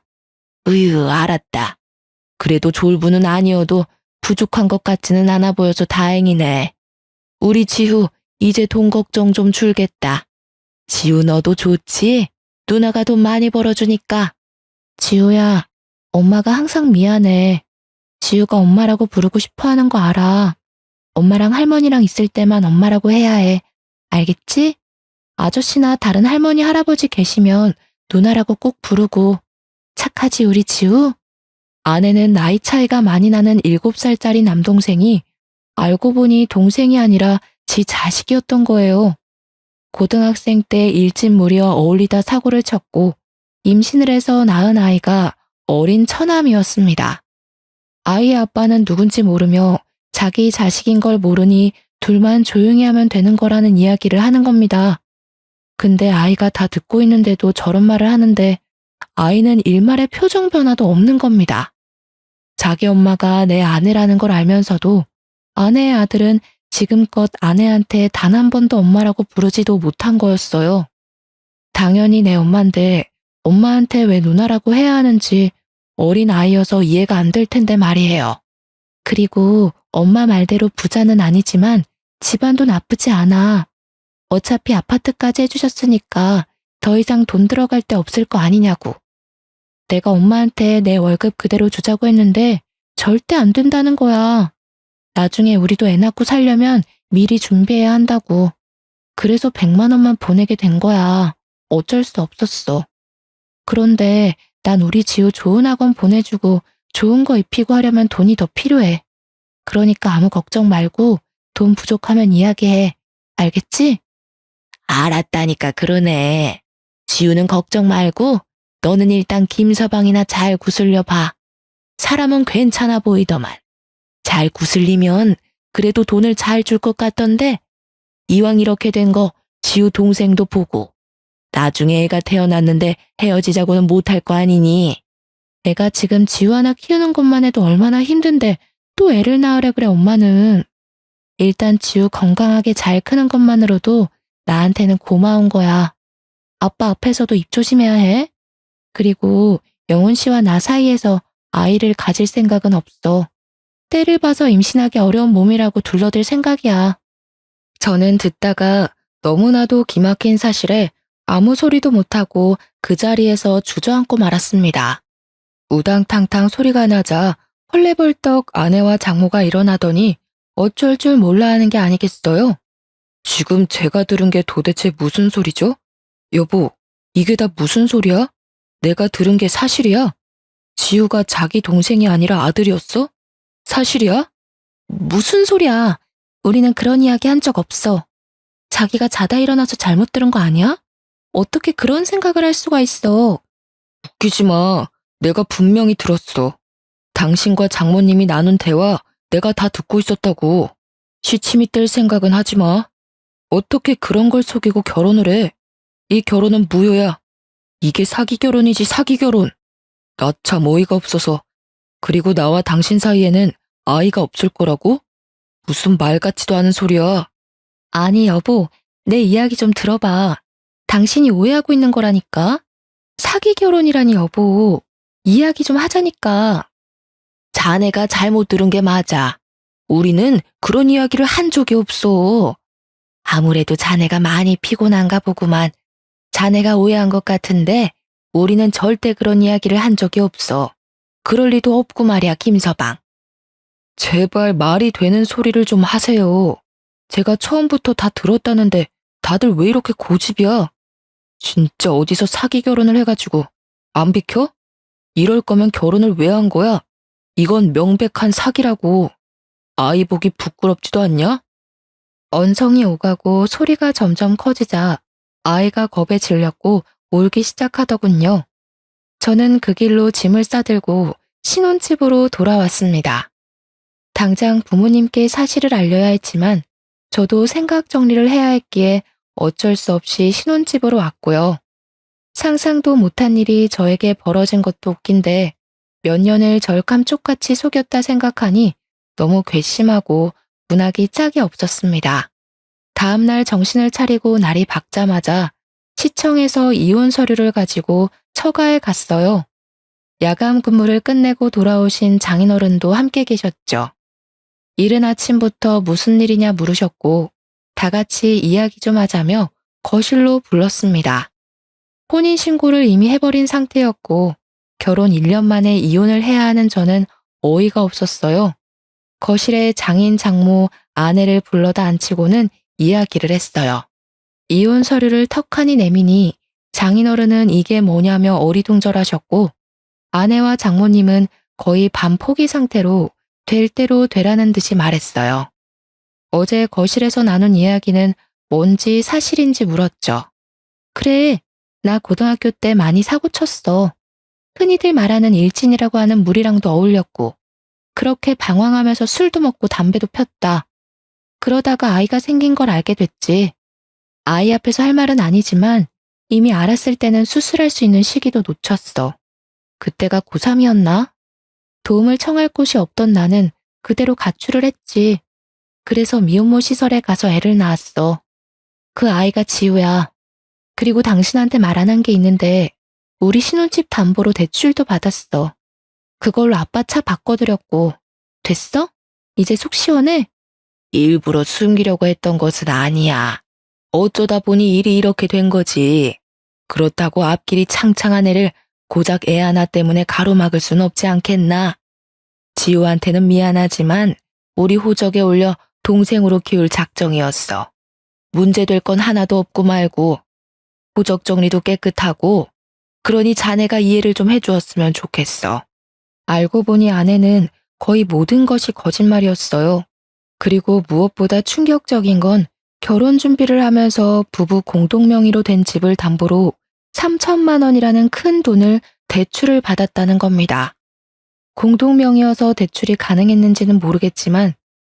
으유, 알았다. 그래도 졸부는 아니어도 부족한 것 같지는 않아 보여서 다행이네. 우리 지우 이제 돈 걱정 좀 줄겠다. 지우 너도 좋지? 누나가 돈 많이 벌어주니까. 지우야, 엄마가 항상 미안해. 지우가 엄마라고 부르고 싶어 하는 거 알아. 엄마랑 할머니랑 있을 때만 엄마라고 해야 해. 알겠지? 아저씨나 다른 할머니, 할아버지 계시면 누나라고 꼭 부르고. 착하지 우리 지우? 아내는 나이 차이가 많이 나는 7살짜리 남동생이 알고 보니 동생이 아니라 지 자식이었던 거예요. 고등학생 때 일진무리와 어울리다 사고를 쳤고 임신을 해서 낳은 아이가 어린 처남이었습니다. 아이의 아빠는 누군지 모르며 자기 자식인 걸 모르니 둘만 조용히 하면 되는 거라는 이야기를 하는 겁니다. 근데 아이가 다 듣고 있는데도 저런 말을 하는데 아이는 일말의 표정 변화도 없는 겁니다. 자기 엄마가 내 아내라는 걸 알면서도 아내의 아들은 지금껏 아내한테 단 한 번도 엄마라고 부르지도 못한 거였어요. 당연히 내 엄마인데 엄마한테 왜 누나라고 해야 하는지 어린 아이여서 이해가 안 될 텐데 말이에요. 그리고 엄마 말대로 부자는 아니지만 집안도 나쁘지 않아. 어차피 아파트까지 해주셨으니까 더 이상 돈 들어갈 데 없을 거 아니냐고. 내가 엄마한테 내 월급 그대로 주자고 했는데 절대 안 된다는 거야. 나중에 우리도 애 낳고 살려면 미리 준비해야 한다고. 그래서 100만 원만 보내게 된 거야. 어쩔 수 없었어. 그런데 난 우리 지우 좋은 학원 보내주고 좋은 거 입히고 하려면 돈이 더 필요해. 그러니까 아무 걱정 말고 돈 부족하면 이야기해. 알겠지? 알았다니까 그러네. 지우는 걱정 말고 너는 일단 김서방이나 잘 구슬려 봐. 사람은 괜찮아 보이더만. 잘 구슬리면 그래도 돈을 잘 줄 것 같던데 이왕 이렇게 된 거 지우 동생도 보고 나중에 애가 태어났는데 헤어지자고는 못할 거 아니니. 내가 지금 지우 하나 키우는 것만 해도 얼마나 힘든데 또 애를 낳으래 그래 엄마는. 일단 지우 건강하게 잘 크는 것만으로도 나한테는 고마운 거야. 아빠 앞에서도 입 조심해야 해. 그리고 영훈 씨와 나 사이에서 아이를 가질 생각은 없어. 때를 봐서 임신하기 어려운 몸이라고 둘러댈 생각이야. 저는 듣다가 너무나도 기막힌 사실에 아무 소리도 못하고 그 자리에서 주저앉고 말았습니다. 우당탕탕 소리가 나자 헐레벌떡 아내와 장모가 일어나더니 어쩔 줄 몰라 하는 게 아니겠어요? 지금 제가 들은 게 도대체 무슨 소리죠? 여보, 이게 다 무슨 소리야? 내가 들은 게 사실이야? 지우가 자기 동생이 아니라 아들이었어? 사실이야? 무슨 소리야? 우리는 그런 이야기 한 적 없어. 자기가 자다 일어나서 잘못 들은 거 아니야? 어떻게 그런 생각을 할 수가 있어? 웃기지 마. 내가 분명히 들었어. 당신과 장모님이 나눈 대화 내가 다 듣고 있었다고. 시침이 뗄 생각은 하지 마. 어떻게 그런 걸 속이고 결혼을 해? 이 결혼은 무효야. 이게 사기 결혼이지 사기 결혼. 나 참 어이가 없어서. 그리고 나와 당신 사이에는 아이가 없을 거라고? 무슨 말 같지도 않은 소리야. 아니 여보, 내 이야기 좀 들어봐. 당신이 오해하고 있는 거라니까. 사기 결혼이라니 여보. 이야기 좀 하자니까. 자네가 잘못 들은 게 맞아. 우리는 그런 이야기를 한 적이 없어. 아무래도 자네가 많이 피곤한가 보구만. 자네가 오해한 것 같은데 우리는 절대 그런 이야기를 한 적이 없어. 그럴 리도 없고 말이야, 김서방. 제발 말이 되는 소리를 좀 하세요. 제가 처음부터 다 들었다는데 다들 왜 이렇게 고집이야? 진짜 어디서 사기 결혼을 해가지고 안 비켜? 이럴 거면 결혼을 왜 한 거야? 이건 명백한 사기라고. 아이 보기 부끄럽지도 않냐? 언성이 오가고 소리가 점점 커지자 아이가 겁에 질렸고 울기 시작하더군요. 저는 그 길로 짐을 싸들고 신혼집으로 돌아왔습니다. 당장 부모님께 사실을 알려야 했지만 저도 생각 정리를 해야 했기에 어쩔 수 없이 신혼집으로 왔고요. 상상도 못한 일이 저에게 벌어진 것도 웃긴데 몇 년을 절 감쪽같이 속였다 생각하니 너무 괘씸하고 분하기 짝이 없었습니다. 다음날 정신을 차리고 날이 밝자마자 시청에서 이혼 서류를 가지고 처가에 갔어요. 야간 근무를 끝내고 돌아오신 장인어른도 함께 계셨죠. 이른 아침부터 무슨 일이냐 물으셨고 다 같이 이야기 좀 하자며 거실로 불렀습니다. 혼인신고를 이미 해버린 상태였고 결혼 1년 만에 이혼을 해야 하는 저는 어이가 없었어요. 거실에 장인, 장모, 아내를 불러다 앉히고는 이야기를 했어요. 이혼 서류를 턱하니 내미니 장인어른은 이게 뭐냐며 어리둥절하셨고 아내와 장모님은 거의 반포기 상태로 될 대로 되라는 듯이 말했어요. 어제 거실에서 나눈 이야기는 뭔지 사실인지 물었죠. 그래, 나 고등학교 때 많이 사고 쳤어. 흔히들 말하는 일진이라고 하는 무리랑도 어울렸고 그렇게 방황하면서 술도 먹고 담배도 폈다. 그러다가 아이가 생긴 걸 알게 됐지. 아이 앞에서 할 말은 아니지만 이미 알았을 때는 수술할 수 있는 시기도 놓쳤어. 그때가 고3이었나? 도움을 청할 곳이 없던 나는 그대로 가출을 했지. 그래서 미혼모 시설에 가서 애를 낳았어. 그 아이가 지우야. 그리고 당신한테 말 안 한 게 있는데 우리 신혼집 담보로 대출도 받았어. 그걸로 아빠 차 바꿔드렸고. 됐어? 이제 속 시원해? 일부러 숨기려고 했던 것은 아니야. 어쩌다 보니 일이 이렇게 된 거지. 그렇다고 앞길이 창창한 애를 고작 애 하나 때문에 가로막을 순 없지 않겠나? 지우한테는 미안하지만 우리 호적에 올려 동생으로 키울 작정이었어. 문제될 건 하나도 없고 말고 호적 정리도 깨끗하고 그러니 자네가 이해를 좀 해주었으면 좋겠어. 알고 보니 아내는 거의 모든 것이 거짓말이었어요. 그리고 무엇보다 충격적인 건 결혼 준비를 하면서 부부 공동 명의로 된 집을 담보로 3천만 원이라는 큰 돈을 대출을 받았다는 겁니다. 공동 명의여서 대출이 가능했는지는 모르겠지만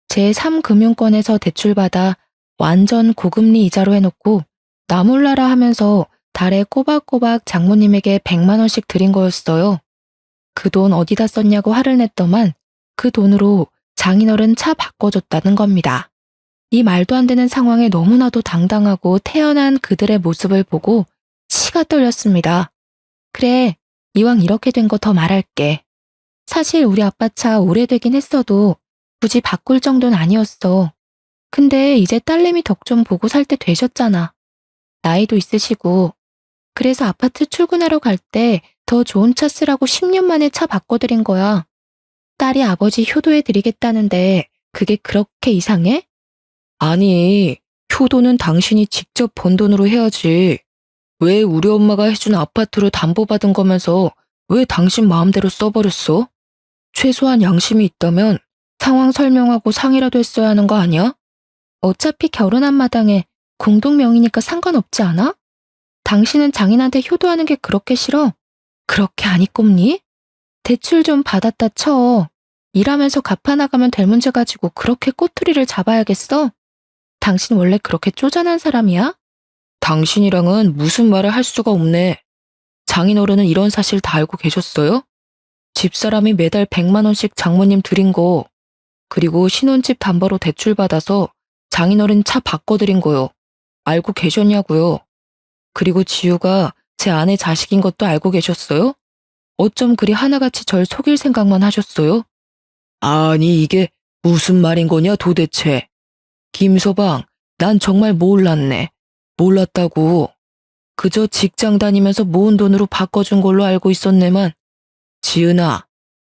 제3금융권에서 대출받아 완전 고금리 이자로 해놓고 나 몰라라 하면서 달에 꼬박꼬박 장모님에게 100만 원씩 드린 거였어요. 그 돈 어디다 썼냐고 화를 냈더만 그 돈으로 장인어른 차 바꿔줬다는 겁니다. 이 말도 안 되는 상황에 너무나도 당당하고 태연한 그들의 모습을 보고 치가 떨렸습니다. 그래, 이왕 이렇게 된 거 더 말할게. 사실 우리 아빠 차 오래되긴 했어도 굳이 바꿀 정도는 아니었어. 근데 이제 딸내미 덕 좀 보고 살 때 되셨잖아. 나이도 있으시고. 그래서 아파트 출근하러 갈 때 더 좋은 차 쓰라고 10년 만에 차 바꿔드린 거야. 딸이 아버지 효도해 드리겠다는데 그게 그렇게 이상해? 아니, 효도는 당신이 직접 번 돈으로 해야지. 왜 우리 엄마가 해준 아파트로 담보받은 거면서 왜 당신 마음대로 써버렸어? 최소한 양심이 있다면 상황 설명하고 상의라도 했어야 하는 거 아니야? 어차피 결혼한 마당에 공동명의니까 상관없지 않아? 당신은 장인한테 효도하는 게 그렇게 싫어? 그렇게 안 이꼽니? 대출 좀 받았다 쳐. 일하면서 갚아나가면 될 문제 가지고 그렇게 꼬투리를 잡아야겠어? 당신 원래 그렇게 쪼잔한 사람이야? 당신이랑은 무슨 말을 할 수가 없네. 장인어른은 이런 사실 다 알고 계셨어요? 집사람이 매달 100만 원씩 장모님 드린 거, 그리고 신혼집 담보로 대출 받아서 장인어른 차 바꿔드린 거요. 알고 계셨냐고요? 그리고 지우가 제 아내 자식인 것도 알고 계셨어요? 어쩜 그리 하나같이 절 속일 생각만 하셨어요? 아니, 이게 무슨 말인 거냐 도대체. 김서방, 난 정말 몰랐네. 몰랐다고. 그저 직장 다니면서 모은 돈으로 바꿔준 걸로 알고 있었네만. 지은아,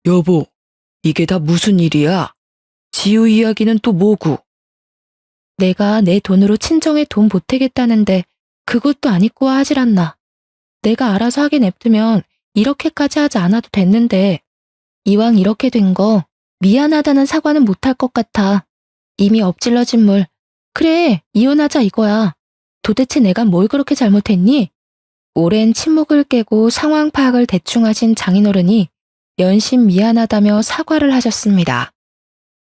여보, 이게 다 무슨 일이야? 지우 이야기는 또 뭐고? 내가 내 돈으로 친정에 돈 보태겠다는데 그것도 안 입고 하질 않나. 내가 알아서 하게 냅두면 이렇게까지 하지 않아도 됐는데 이왕 이렇게 된 거 미안하다는 사과는 못할 것 같아. 이미 엎질러진 물. 그래, 이혼하자 이거야. 도대체 내가 뭘 그렇게 잘못했니? 오랜 침묵을 깨고 상황 파악을 대충 하신 장인어른이 연신 미안하다며 사과를 하셨습니다.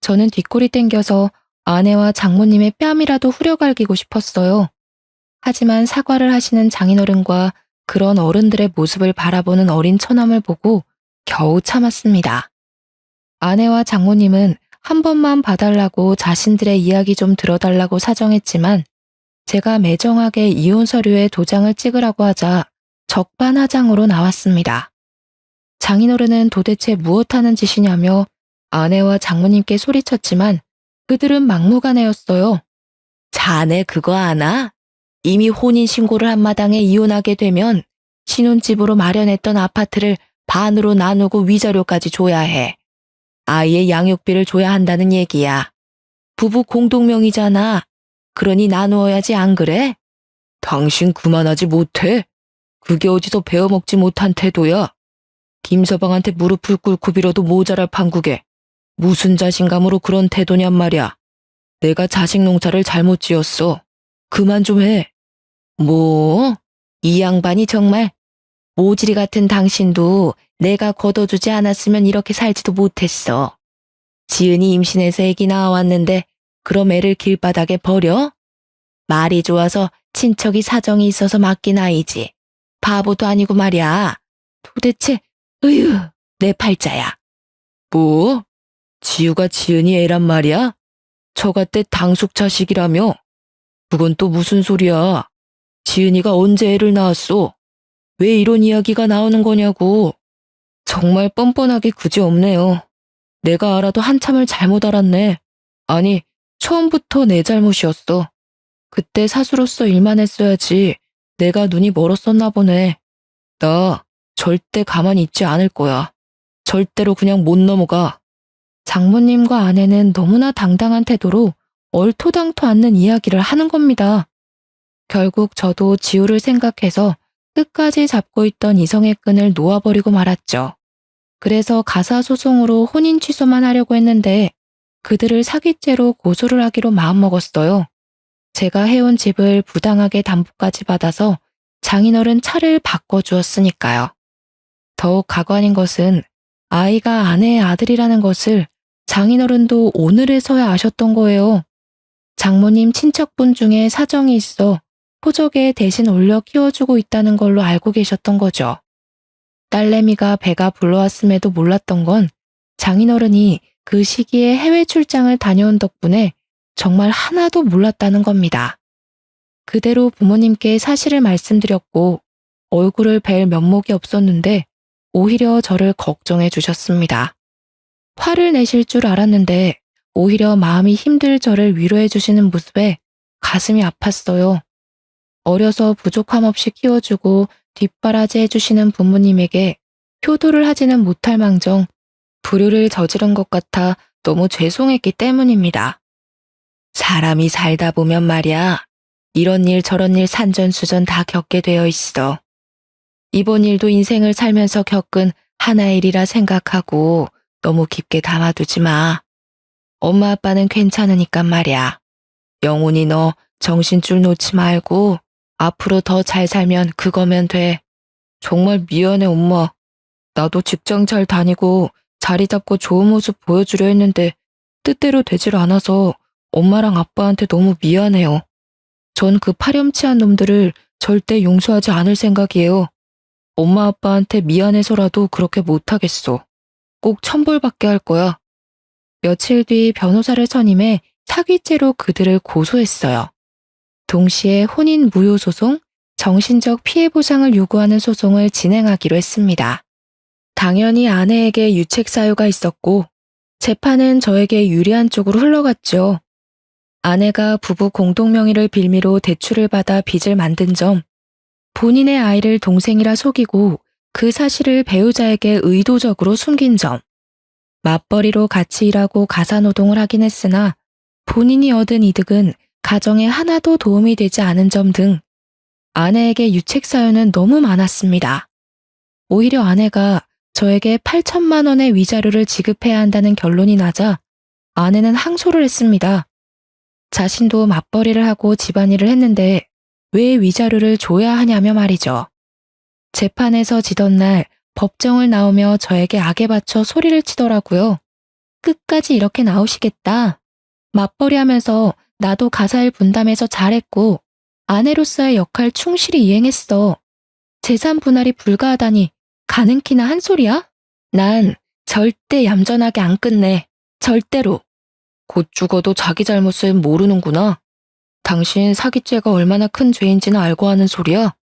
저는 뒷골이 땡겨서 아내와 장모님의 뺨이라도 후려갈기고 싶었어요. 하지만 사과를 하시는 장인어른과 그런 어른들의 모습을 바라보는 어린 처남을 보고 겨우 참았습니다. 아내와 장모님은 한 번만 봐달라고 자신들의 이야기 좀 들어달라고 사정했지만 제가 매정하게 이혼 서류에 도장을 찍으라고 하자 적반하장으로 나왔습니다. 장인어른은 도대체 무엇하는 짓이냐며 아내와 장모님께 소리쳤지만 그들은 막무가내였어요. 자네 그거 아나? 이미 혼인신고를 한 마당에 이혼하게 되면 신혼집으로 마련했던 아파트를 반으로 나누고 위자료까지 줘야 해. 아이의 양육비를 줘야 한다는 얘기야. 부부 공동명의잖아. 그러니 나누어야지 안 그래? 당신 그만하지 못해? 그게 어디서 배워먹지 못한 태도야. 김서방한테 무릎을 꿇고 빌어도 모자랄 판국에 무슨 자신감으로 그런 태도냔 말이야. 내가 자식 농사를 잘못 지었어. 그만 좀 해. 뭐? 이 양반이 정말 모지리 같은 당신도 내가 걷어주지 않았으면 이렇게 살지도 못했어. 지은이 임신해서 애기 낳아왔는데 그럼 애를 길바닥에 버려? 말이 좋아서 친척이 사정이 있어서 맡긴 아이지. 바보도 아니고 말이야. 도대체 으유 내 팔자야. 뭐? 지우가 지은이 애란 말이야? 저같대 당숙 자식이라며? 그건 또 무슨 소리야? 지은이가 언제 애를 낳았어? 왜 이런 이야기가 나오는 거냐고. 정말 뻔뻔하게 그지없네요. 내가 알아도 한참을 잘못 알았네. 아니, 처음부터 내 잘못이었어. 그때 사수로서 일만 했어야지. 내가 눈이 멀었었나 보네. 나 절대 가만히 있지 않을 거야. 절대로 그냥 못 넘어가. 장모님과 아내는 너무나 당당한 태도로 얼토당토 않는 이야기를 하는 겁니다. 결국 저도 지우를 생각해서 끝까지 잡고 있던 이성의 끈을 놓아버리고 말았죠. 그래서 가사소송으로 혼인 취소만 하려고 했는데 그들을 사기죄로 고소를 하기로 마음먹었어요. 제가 해온 집을 부당하게 담보까지 받아서 장인어른 차를 바꿔주었으니까요. 더욱 가관인 것은 아이가 아내의 아들이라는 것을 장인어른도 오늘에서야 아셨던 거예요. 장모님 친척분 중에 사정이 있어 호적에 대신 올려 키워주고 있다는 걸로 알고 계셨던 거죠. 딸내미가 배가 불러왔음에도 몰랐던 건 장인어른이 그 시기에 해외 출장을 다녀온 덕분에 정말 하나도 몰랐다는 겁니다. 그대로 부모님께 사실을 말씀드렸고 얼굴을 뵐 면목이 없었는데 오히려 저를 걱정해 주셨습니다. 화를 내실 줄 알았는데 오히려 마음이 힘들 저를 위로해 주시는 모습에 가슴이 아팠어요. 어려서 부족함 없이 키워주고 뒷바라지 해주시는 부모님에게 효도를 하지는 못할 망정 불효를 저지른 것 같아 너무 죄송했기 때문입니다. 사람이 살다 보면 말이야, 이런 일 저런 일 산전수전 다 겪게 되어 있어. 이번 일도 인생을 살면서 겪은 하나의 일이라 생각하고 너무 깊게 담아두지 마. 엄마 아빠는 괜찮으니까 말이야. 영훈이 너 정신줄 놓지 말고 앞으로 더 잘 살면 그거면 돼. 정말 미안해 엄마. 나도 직장 잘 다니고 자리 잡고 좋은 모습 보여주려 했는데 뜻대로 되질 않아서 엄마랑 아빠한테 너무 미안해요. 전 그 파렴치한 놈들을 절대 용서하지 않을 생각이에요. 엄마 아빠한테 미안해서라도 그렇게 못하겠어. 꼭 천벌받게 할 거야. 며칠 뒤 변호사를 선임해 사기죄로 그들을 고소했어요. 동시에 혼인 무효 소송, 정신적 피해 보상을 요구하는 소송을 진행하기로 했습니다. 당연히 아내에게 유책 사유가 있었고 재판은 저에게 유리한 쪽으로 흘러갔죠. 아내가 부부 공동명의를 빌미로 대출을 받아 빚을 만든 점, 본인의 아이를 동생이라 속이고 그 사실을 배우자에게 의도적으로 숨긴 점, 맞벌이로 같이 일하고 가사노동을 하긴 했으나 본인이 얻은 이득은 가정에 하나도 도움이 되지 않은 점 등 아내에게 유책 사유는 너무 많았습니다. 오히려 아내가 저에게 8천만 원의 위자료를 지급해야 한다는 결론이 나자 아내는 항소를 했습니다. 자신도 맞벌이를 하고 집안일을 했는데 왜 위자료를 줘야 하냐며 말이죠. 재판에서 지던 날 법정을 나오며 저에게 악에 받쳐 소리를 치더라고요. 끝까지 이렇게 나오시겠다. 맞벌이 하면서 나도 가사일 분담해서 잘했고 아내로서의 역할 충실히 이행했어. 재산 분할이 불가하다니 가능키나 한 소리야? 난 절대 얌전하게 안 끝내. 절대로. 곧 죽어도 자기 잘못을 모르는구나. 당신 사기죄가 얼마나 큰 죄인지는 알고 하는 소리야?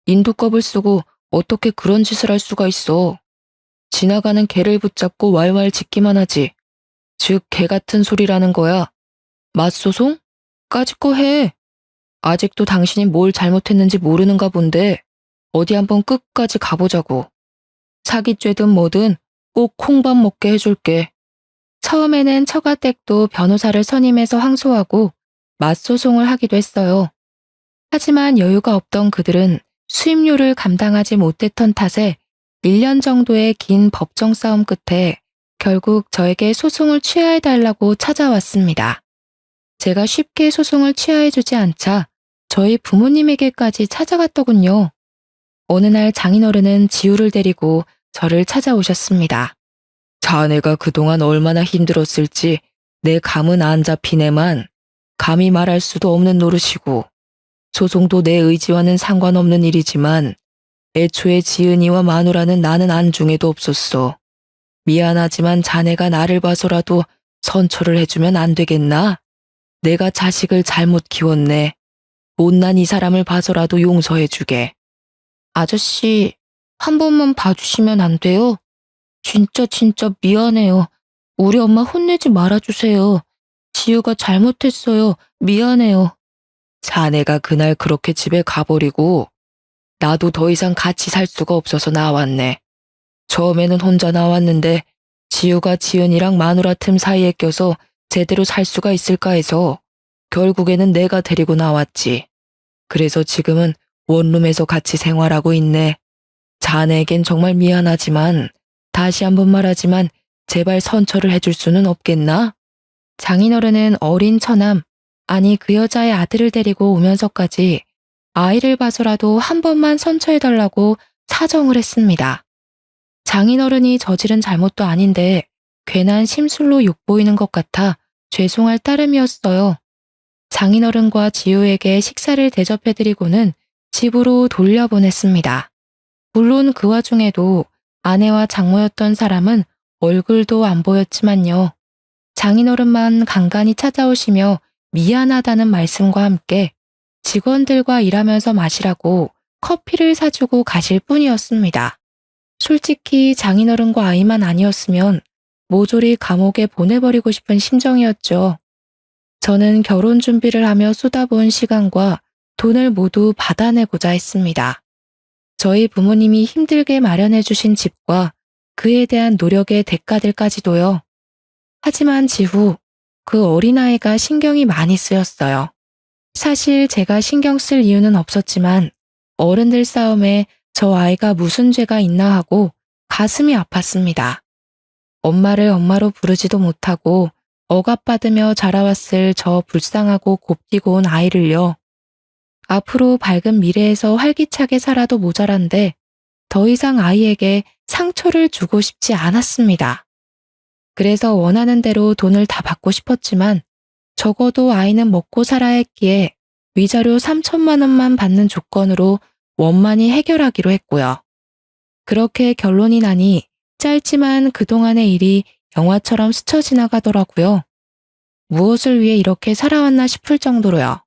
인두껍을 쓰고 어떻게 그런 짓을 할 수가 있어. 지나가는 개를 붙잡고 왈왈 짖기만 하지. 즉, 개 같은 소리라는 거야. 맞소송? 까짓 거 해. 아직도 당신이 뭘 잘못했는지 모르는가 본데 어디 한번 끝까지 가보자고. 사기죄든 뭐든 꼭 콩밥 먹게 해줄게. 처음에는 처가댁도 변호사를 선임해서 항소하고 맞소송을 하기도 했어요. 하지만 여유가 없던 그들은 수임료를 감당하지 못했던 탓에 1년 정도의 긴 법정 싸움 끝에 결국 저에게 소송을 취하해달라고 찾아왔습니다. 제가 쉽게 소송을 취하해주지 않자 저희 부모님에게까지 찾아갔더군요. 어느 날 장인어른은 지우를 데리고 저를 찾아오셨습니다. 자네가 그동안 얼마나 힘들었을지 내 감은 안 잡히네만 감히 말할 수도 없는 노릇이고 소송도 내 의지와는 상관없는 일이지만 애초에 지은이와 마누라는 나는 안중에도 없었어. 미안하지만 자네가 나를 봐서라도 선처를 해주면 안 되겠나? 내가 자식을 잘못 키웠네. 못난 이 사람을 봐서라도 용서해주게. 아저씨, 한 번만 봐주시면 안 돼요? 진짜 미안해요. 우리 엄마 혼내지 말아주세요. 지우가 잘못했어요. 미안해요. 자네가 그날 그렇게 집에 가버리고 나도 더 이상 같이 살 수가 없어서 나왔네. 처음에는 혼자 나왔는데 지우가 지은이랑 마누라 틈 사이에 껴서 제대로 살 수가 있을까 해서 결국에는 내가 데리고 나왔지. 그래서 지금은 원룸에서 같이 생활하고 있네. 자네에겐 정말 미안하지만 다시 한번 말하지만 제발 선처를 해줄 수는 없겠나? 장인어른은 어린 처남, 아니 그 여자의 아들을 데리고 오면서까지 아이를 봐서라도 한 번만 선처해달라고 사정을 했습니다. 장인어른이 저지른 잘못도 아닌데 괜한 심술로 욕보이는 것 같아 죄송할 따름이었어요. 장인어른과 지우에게 식사를 대접해드리고는 집으로 돌려보냈습니다. 물론 그 와중에도 아내와 장모였던 사람은 얼굴도 안 보였지만요. 장인어른만 간간히 찾아오시며 미안하다는 말씀과 함께 직원들과 일하면서 마시라고 커피를 사주고 가실 뿐이었습니다. 솔직히 장인어른과 아이만 아니었으면 모조리 감옥에 보내버리고 싶은 심정이었죠. 저는 결혼 준비를 하며 쏟아부은 시간과 돈을 모두 받아내고자 했습니다. 저희 부모님이 힘들게 마련해 주신 집과 그에 대한 노력의 대가들까지도요. 하지만 지후 그 어린아이가 신경이 많이 쓰였어요. 사실 제가 신경 쓸 이유는 없었지만 어른들 싸움에 저 아이가 무슨 죄가 있나 하고 가슴이 아팠습니다. 엄마를 엄마로 부르지도 못하고 억압받으며 자라왔을 저 불쌍하고 곱디고 온 아이를요. 앞으로 밝은 미래에서 활기차게 살아도 모자란데 더 이상 아이에게 상처를 주고 싶지 않았습니다. 그래서 원하는 대로 돈을 다 받고 싶었지만 적어도 아이는 먹고 살아야 했기에 위자료 3천만 원만 받는 조건으로 원만히 해결하기로 했고요. 그렇게 결론이 나니 짧지만 그동안의 일이 영화처럼 스쳐 지나가더라고요. 무엇을 위해 이렇게 살아왔나 싶을 정도로요.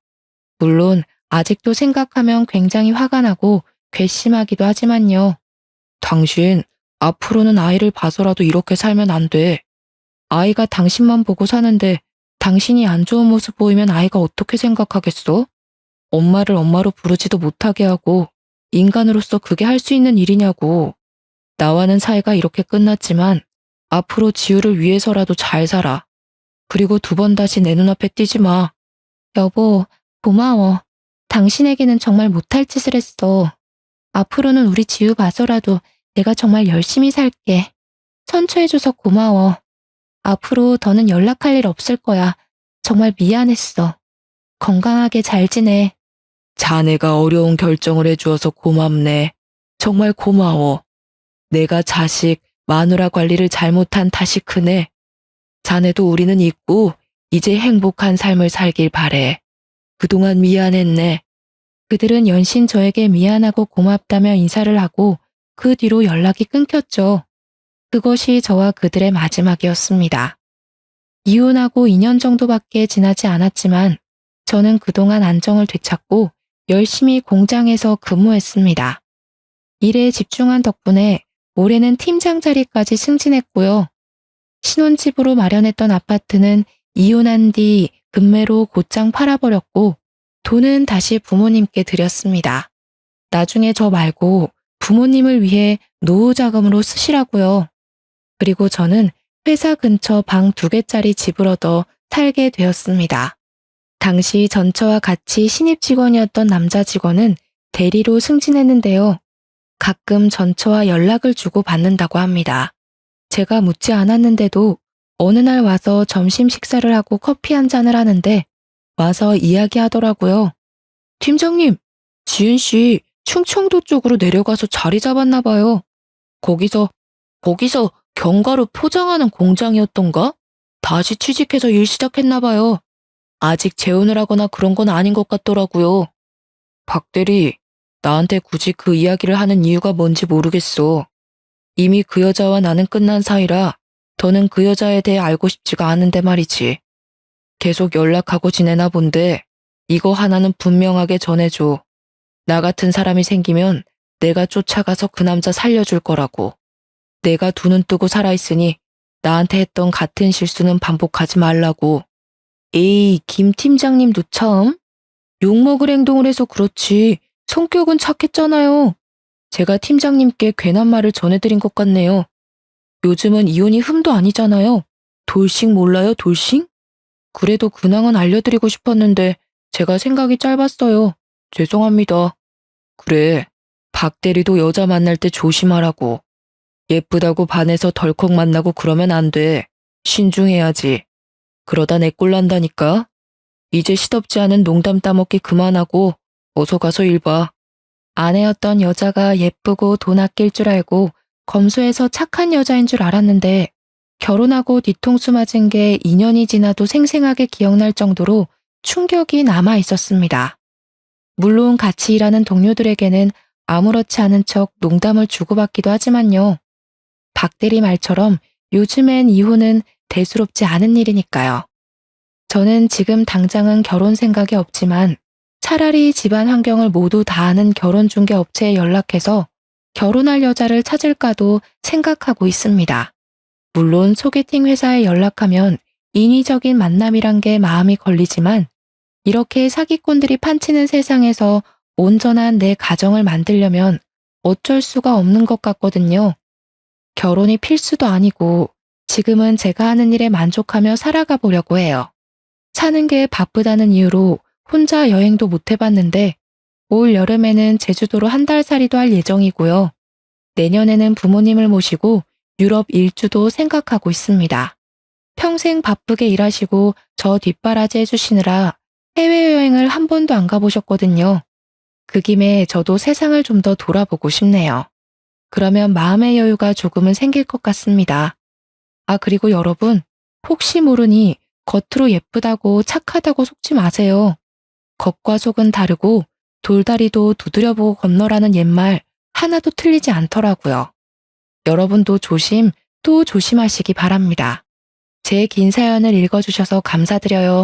물론 아직도 생각하면 굉장히 화가 나고 괘씸하기도 하지만요. 당신 앞으로는 아이를 봐서라도 이렇게 살면 안 돼. 아이가 당신만 보고 사는데 당신이 안 좋은 모습 보이면 아이가 어떻게 생각하겠어? 엄마를 엄마로 부르지도 못하게 하고 인간으로서 그게 할 수 있는 일이냐고. 나와는 사이가 이렇게 끝났지만 앞으로 지우를 위해서라도 잘 살아. 그리고 두 번 다시 내 눈앞에 띄지 마. 여보, 고마워. 당신에게는 정말 못할 짓을 했어. 앞으로는 우리 지우 봐서라도 내가 정말 열심히 살게. 선처해줘서 고마워. 앞으로 더는 연락할 일 없을 거야. 정말 미안했어. 건강하게 잘 지내. 자네가 어려운 결정을 해주어서 고맙네. 정말 고마워. 내가 자식, 마누라 관리를 잘못한 탓이 크네. 자네도 우리는 있고 이제 행복한 삶을 살길 바래. 그동안 미안했네. 그들은 연신 저에게 미안하고 고맙다며 인사를 하고 그 뒤로 연락이 끊겼죠. 그것이 저와 그들의 마지막이었습니다. 이혼하고 2년 정도밖에 지나지 않았지만 저는 그동안 안정을 되찾고 열심히 공장에서 근무했습니다. 일에 집중한 덕분에 올해는 팀장 자리까지 승진했고요. 신혼집으로 마련했던 아파트는 이혼한 뒤 급매로 곧장 팔아버렸고 돈은 다시 부모님께 드렸습니다. 나중에 저 말고 부모님을 위해 노후 자금으로 쓰시라고요. 그리고 저는 회사 근처 방 2개짜리 집을 얻어 살게 되었습니다. 당시 전처와 같이 신입 직원이었던 남자 직원은 대리로 승진했는데요. 가끔 전처와 연락을 주고 받는다고 합니다. 제가 묻지 않았는데도 어느 날 와서 점심 식사를 하고 커피 한 잔을 하는데 와서 이야기하더라고요. 팀장님, 지은 씨 충청도 쪽으로 내려가서 자리 잡았나 봐요. 거기서 견과류 포장하는 공장이었던가? 다시 취직해서 일 시작했나 봐요. 아직 재혼을 하거나 그런 건 아닌 것 같더라고요. 박 대리, 나한테 굳이 그 이야기를 하는 이유가 뭔지 모르겠어. 이미 그 여자와 나는 끝난 사이라 더는 그 여자에 대해 알고 싶지가 않은데 말이지. 계속 연락하고 지내나 본데 이거 하나는 분명하게 전해줘. 나 같은 사람이 생기면 내가 쫓아가서 그 남자 살려줄 거라고. 내가 두 눈 뜨고 살아있으니 나한테 했던 같은 실수는 반복하지 말라고. 에이, 김 팀장님도 참. 욕먹을 행동을 해서 그렇지 성격은 착했잖아요. 제가 팀장님께 괜한 말을 전해드린 것 같네요. 요즘은 이혼이 흠도 아니잖아요. 돌싱 몰라요, 돌싱? 그래도 근황은 알려드리고 싶었는데 제가 생각이 짧았어요. 죄송합니다. 그래, 박 대리도 여자 만날 때 조심하라고. 예쁘다고 반해서 덜컥 만나고 그러면 안 돼. 신중해야지. 그러다 내 꼴 난다니까. 이제 시덥지 않은 농담 따먹기 그만하고 어서 가서 일 봐. 아내였던 여자가 예쁘고 돈 아낄 줄 알고 검소해서 착한 여자인 줄 알았는데 결혼하고 뒤통수 맞은 게 2년이 지나도 생생하게 기억날 정도로 충격이 남아 있었습니다. 물론 같이 일하는 동료들에게는 아무렇지 않은 척 농담을 주고받기도 하지만요. 박 대리 말처럼 요즘엔 이혼은 대수롭지 않은 일이니까요. 저는 지금 당장은 결혼 생각이 없지만 차라리 집안 환경을 모두 다 아는 결혼중개업체에 연락해서 결혼할 여자를 찾을까도 생각하고 있습니다. 물론 소개팅 회사에 연락하면 인위적인 만남이란 게 마음이 걸리지만 이렇게 사기꾼들이 판치는 세상에서 온전한 내 가정을 만들려면 어쩔 수가 없는 것 같거든요. 결혼이 필수도 아니고 지금은 제가 하는 일에 만족하며 살아가 보려고 해요. 사는 게 바쁘다는 이유로 혼자 여행도 못 해봤는데 올 여름에는 제주도로 1달살이도 할 예정이고요. 내년에는 부모님을 모시고 유럽 일주도 생각하고 있습니다. 평생 바쁘게 일하시고 저 뒷바라지 해주시느라 해외여행을 한 번도 안 가보셨거든요. 그 김에 저도 세상을 좀 더 돌아보고 싶네요. 그러면 마음의 여유가 조금은 생길 것 같습니다. 아, 그리고 여러분, 혹시 모르니 겉으로 예쁘다고 착하다고 속지 마세요. 겉과 속은 다르고 돌다리도 두드려보고 건너라는 옛말 하나도 틀리지 않더라고요. 여러분도 조심 또 조심하시기 바랍니다. 제 긴 사연을 읽어주셔서 감사드려요.